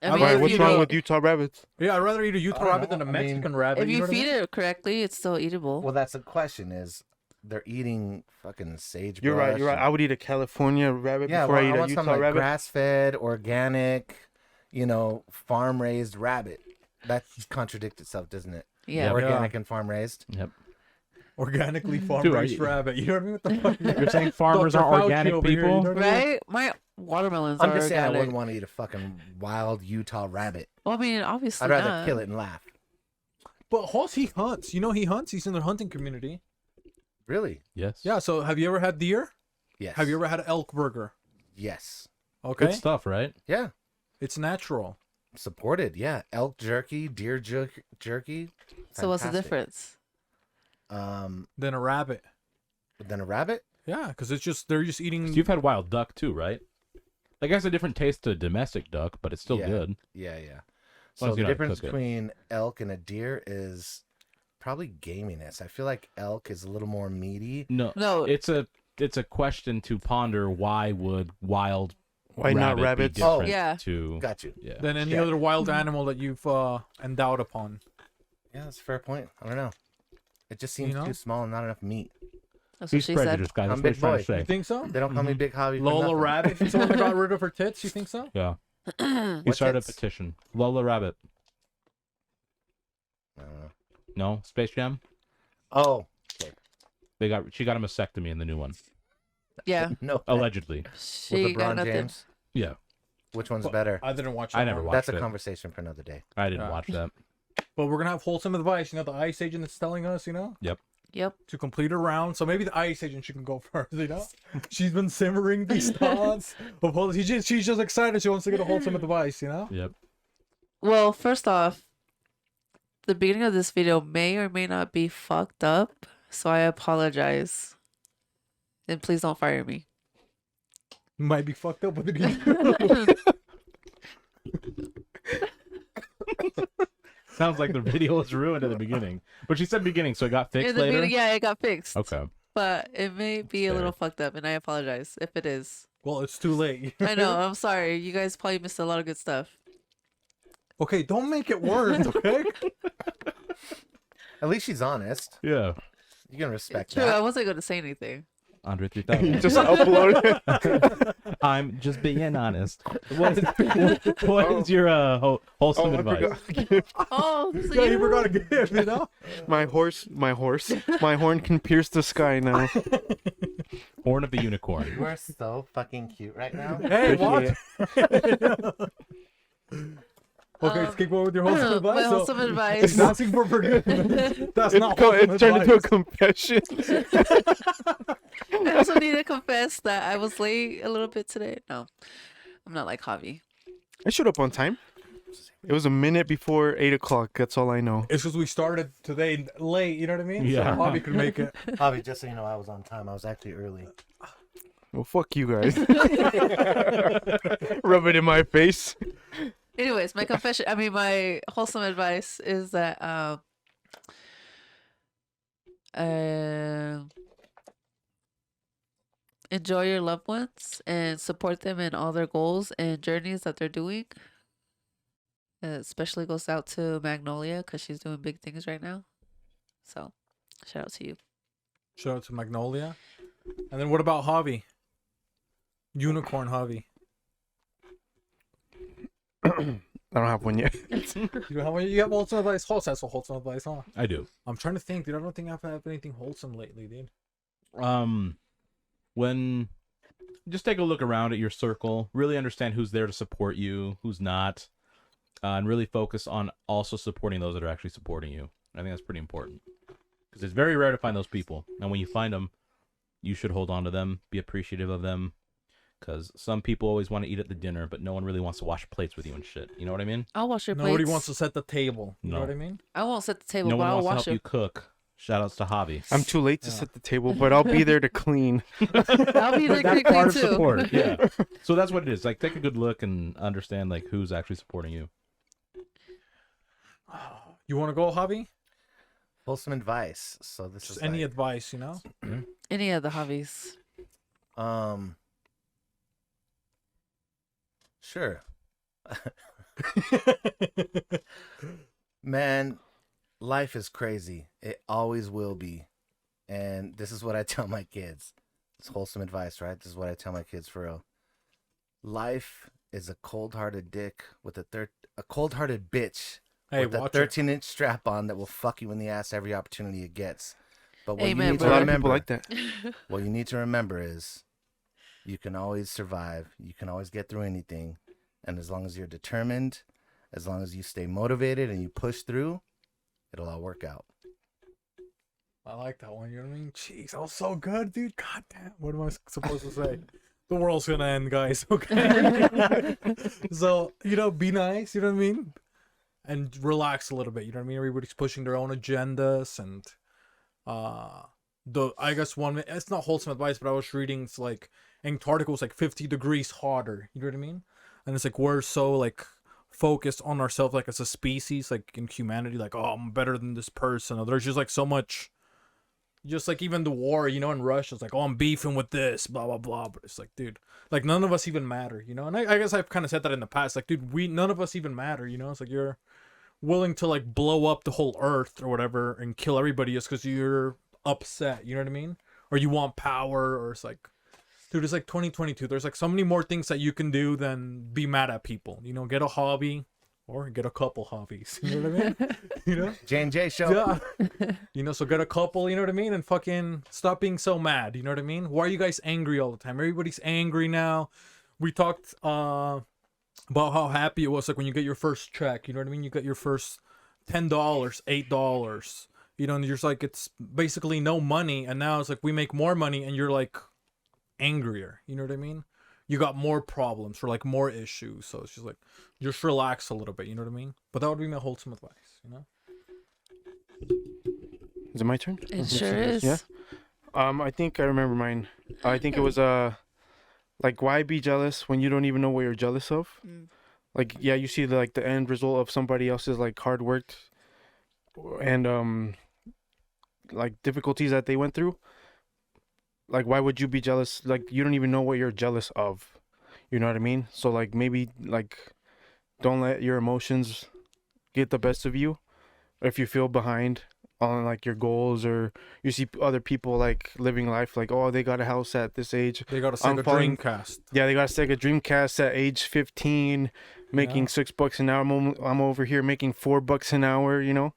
I Why, mean, Why? if What's you wrong don't- with Utah rabbits? Yeah, I'd rather eat a Utah don't rabbit know. than a I mean, Mexican rabbit. If you know what I feed mean? it correctly, it's still eatable. Well, that's the question. Is they're eating fucking sagebrush? You're right. You're right. and- I would eat a California rabbit Yeah, before well, I eat I a want Utah something like rabbit. grass-fed, organic, farm-raised rabbit. That contradicts itself, doesn't it? yeah. Organic and farm-raised. Yep. Organically Dude, farm-raised are you- rabbit. You know what I mean? What the fuck? You're saying farmers Dr. aren't Fauci organic over here, people? you know what I mean? Right? My watermelons I'm are just saying I organic. wouldn't want to eat a fucking wild Utah rabbit. Well, I mean, obviously I'd rather not. kill it and laugh. But Hoss, he hunts. You know he hunts. He's in the hunting community. Really? Yes. Yeah. So have you ever had deer? Yes. Have you ever had an elk burger? Yes. Okay. Good stuff, right? Yeah. It's natural. Supported. Yeah. Elk jerky, deer jerky. So what's the Fantastic. difference? Then a rabbit. Then a rabbit? Yeah, because they're just eating. 'Cause you've had wild duck too, right? Like, it has a different taste to domestic duck, but it's still Yeah. good. Yeah. long So as the you know how to difference cook it. between elk and a deer is probably gaminess. I feel like elk is a little more meaty. No. It's a question to ponder. Why would wild Why not rabbit be rabbits? Oh, different yeah. to Got you. yeah. than any Yeah. other wild animal that you've endowed upon. Yeah, that's a fair point. I don't know. It just seems know? too small and not enough meat. That's what He's she said. prejudiced, guys. I'm That's what big he's trying to boy. You say. think so? They don't call me Big Javi. for Lola nothing. Rabbit. She's the one that got rid of her tits. You think so? Yeah. He What started tits? a petition. Lola Rabbit. I don't know. No, Space Jam. Oh, She got a mastectomy in the new one, Yeah. no. allegedly. With She got LeBron nothing. James. Yeah, Which one's But better? I didn't watch. That I never one. watched That's a it. conversation for another day. I didn't Yeah. watch that. But we're gonna have wholesome advice. You know, the ice agent that's telling us. Yep. To complete a round. So maybe the ice agent she can go first. She's been simmering these thoughts. She's just excited. She wants to get a wholesome advice. Yep. Well, first off, the beginning of this video may or may not be fucked up, so I apologize. And please don't fire me. Might be fucked up with it. Sounds like the video was ruined at the beginning, but she said beginning, so it got fixed In the later. beginning, yeah, it got fixed. Okay. But it may be a Fair. little fucked up, and I apologize if it is. Well, it's too late. I know. I'm sorry. You guys probably missed a lot of good stuff. Okay, don't make it worse. Okay. At least she's honest. Yeah. You can respect True. I that. wasn't going to say anything. Andre You 3000. just upload it. I'm just being honest. What is your wholesome Oh, I advice? forgot. Oh, so Yeah, you you- forgot to give. My horn can pierce the sky now. Horn of the unicorn. You are so fucking cute right now. Hey, what? Appreciate Okay, let's keep going with your wholesome advice. My So, wholesome advice. It's asking for forgiveness. That's not wholesome It turned into a advice. confession. I also need to confess that I was late a little bit today. No, I'm not like Javi. I showed up on time. It was a minute before 8 o'clock. That's all I know. It's because we started today late, you know what I mean? Yeah. So Bobby could make it. Javi, just so you know, I was on time. I was actually early. Well, fuck you guys. Rub it in my face. Anyways, my confession. I mean, my wholesome advice is that uh, enjoy your loved ones and support them in all their goals and journeys that they're doing. Especially goes out to Magnolia because she's doing big things right now. So, shout out to you. Shout out to Magnolia. And then what about Javi? Unicorn Javi. I don't have one yet. You have wholesome advice. That's a wholesome advice, huh? I do. I'm trying to think, dude. I don't think I've had anything wholesome lately, dude. When just take a look around at your circle, really understand who's there to support you, who's not, and really focus on also supporting those that are actually supporting you. I think that's pretty important because it's very rare to find those people, and when you find them, you should hold on to them, be appreciative of them, because some people always want to eat at the dinner, but no one really wants to wash plates with you and shit. You know what I mean? I'll wash your plates. Nobody wants to set the table. You know No. what I mean? I won't set the table, No but one I'll wants to wash help you it. cook. Shout outs to Javi. I'm too late to Yeah. set the table, but I'll be there to clean. I'll be there That's quickly part of too. support. Yeah. So that's what it is. Like, take a good look and understand like who's actually supporting you. You want to go, Javi? Wholesome advice. So this Just is any like, advice, you know? Any of the hobbies. Sure. Man, life is crazy. It always will be. And this is what I tell my kids. It's wholesome advice, right? This is what I tell my kids for real. Life is a cold-hearted dick with a cold-hearted bitch Hey, with a watch it. 13-inch strap on that will fuck you in the ass every opportunity it gets. But what Amen, you need A to lot of remember, people like that. what you need to remember is you can always survive. You can always get through anything. And as long as you're determined, as long as you stay motivated and you push through, it'll all work out. I like that one. You know what I mean? Jeez, that was so good, dude. God damn. What am I supposed to say? The world's gonna end, guys. Okay. So, be nice. You know what I mean? And relax a little bit. You know what I mean? Everybody's pushing their own agendas, and I guess it's not wholesome advice, but I was reading it's like Antarctica was like 50 degrees hotter. You know what I mean? And it's like we're so like focused on ourselves, like as a species, like in humanity, like, oh, I'm better than this person. Or there's just like so much. Just like even the war, in Russia, it's like, oh, I'm beefing with this, blah, blah, blah. But it's like, dude, like none of us even matter, And I guess I've kind of said that in the past. Like, dude, none of us even matter, It's like you're willing to like blow up the whole earth or whatever and kill everybody just because you're upset, you know what I mean? Or you want power, or it's like, dude, it's like 2022. There's like so many more things that you can do than be mad at people. Get a hobby or get a couple hobbies. You know what I mean? J&J show. Yeah. So get a couple, you know what I mean? And fucking stop being so mad, you know what I mean? Why are you guys angry all the time? Everybody's angry now. We talked about how happy it was like when you get your first check, you know what I mean? You get your first $10, $8, and you're just like, it's basically no money. And now it's like we make more money and you're like angrier, you know what I mean? You got more problems or like more issues. So it's just like, just relax a little bit, you know what I mean? But that would be my wholesome advice, Is it my turn? It sure is. Yeah. I think I remember mine. I think it was like, why be jealous when you don't even know what you're jealous of? Mm. Like, yeah, you see the end result of somebody else's like hard work and like difficulties that they went through. Like, why would you be jealous? Like, you don't even know what you're jealous of. You know what I mean? So like, maybe like, don't let your emotions get the best of you. If you feel behind on like your goals, or you see other people like living life like, oh, they got a house at this age. They got a Sega Dreamcast. Yeah, they got a Sega Dreamcast at age 15, making $6 an hour. I'm over here making $4 an hour.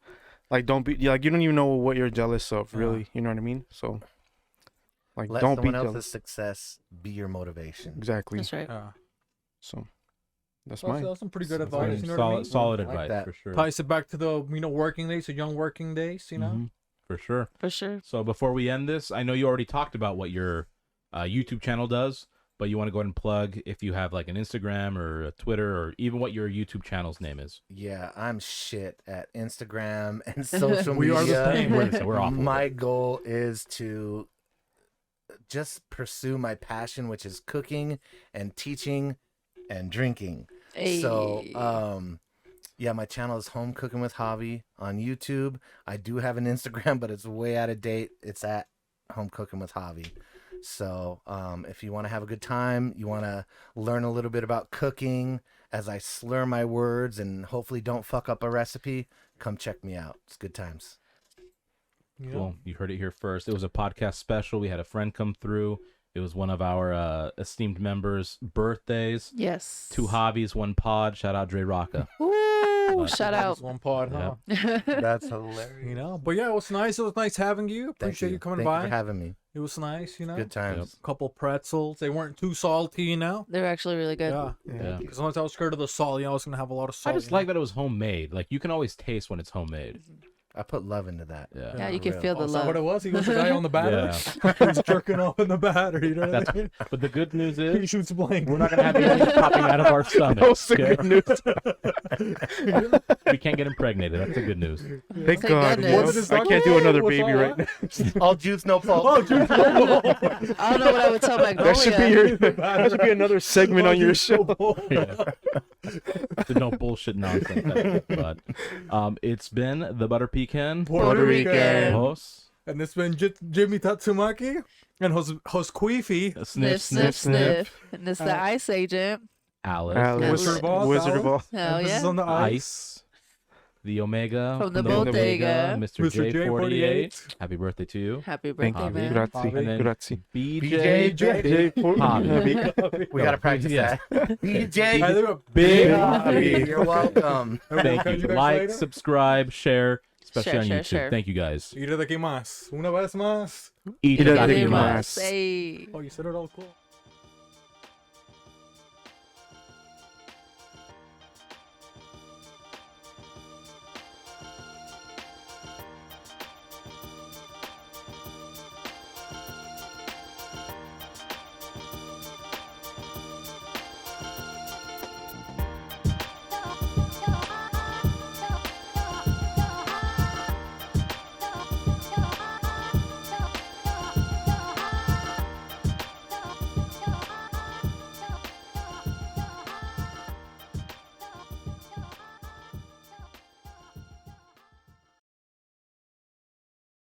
Like, don't be like, you don't even know what you're jealous of, really. You know what I mean? So like, Let don't be someone else's jealous. success be your motivation. Exactly. That's right. Yeah. So that's That's, mine. that's some pretty good That's advice, you know what I mean? solid I like advice that. for sure. Ties it back to the, working days, the young working days, Mhm, for sure. For sure. So before we end this, I know you already talked about what your YouTube channel does, but you want to go ahead and plug if you have like an Instagram or a Twitter, or even what your YouTube channel's name is. Yeah, I'm shit at Instagram and social We media. are the same. We're awful. My goal is to just pursue my passion, which is cooking and teaching and drinking. So, Ayy. yeah, my channel is Home Cooking with Javi on YouTube. I do have an Instagram, but it's way out of date. It's at Home Cooking with Javi. So, if you want to have a good time, you want to learn a little bit about cooking as I slur my words and hopefully don't fuck up a recipe, come check me out. It's good times. You know? Cool. You heard it here first. It was a podcast special. We had a friend come through. It was one of our esteemed members' birthdays. Yes. 2 hobbies, 1 pod. Shout out Dre Rocca. Woo! Shout out. Just one pod, huh? That's hilarious. You know, but yeah, it was nice. It was nice having you. Appreciate you coming Thank by. you for having me. It was nice, you know. Good times. Couple pretzels. They weren't too salty, you know. They're actually really good. Yeah. Yeah. Because once I was scared of the salt, you know, I was gonna have a lot of I salt. just like that it was homemade. Like, you can always taste when it's homemade. I put love into that. Yeah. Yeah, you For can real. feel the Oh, is that what it love. was? He was the guy on the battery. He's jerking off in the battery. You know what I mean? But the good news He is, shoots blank. we're not going to have anything popping out of our stomachs. Okay? We can't get impregnated. That's the good news. Thank Thank God. goodness. you know? What did this I dog- can't do another What's baby all right that? now. All juice, no pulp. Oh, dude. I don't know what I would tell Magnolia. That should be that should be another segment on your show. Yeah. The no bullshit nonsense. But it's been the Butter Pecan Puerto Rican. host. And this been Jimmy Tatsumaki and host Queefy. Sniff, sniff, sniff. And it's the ice agent. Alice. Alice, Wizard of Oz, Wizard of Alice. Oz. Hell Emphasis yeah. on the ice. Ice. The Omega. From the Bodega, Bodega. Mr. Mr. J48. Happy birthday to you. Happy Thank birthday, you. man. Grazie. And then Grazie. BJ. Javi. We got to practice Yeah. that. DJ. Hey, they're a Big Javi. You're welcome. Thank Catch you. guys Like, later. subscribe, share, especially Share, on share, YouTube. share. Thank you guys. Itadakimasu. Una vez más. Eat Itadakimasu. it. Adios. Hey. Oh, you said it all cool.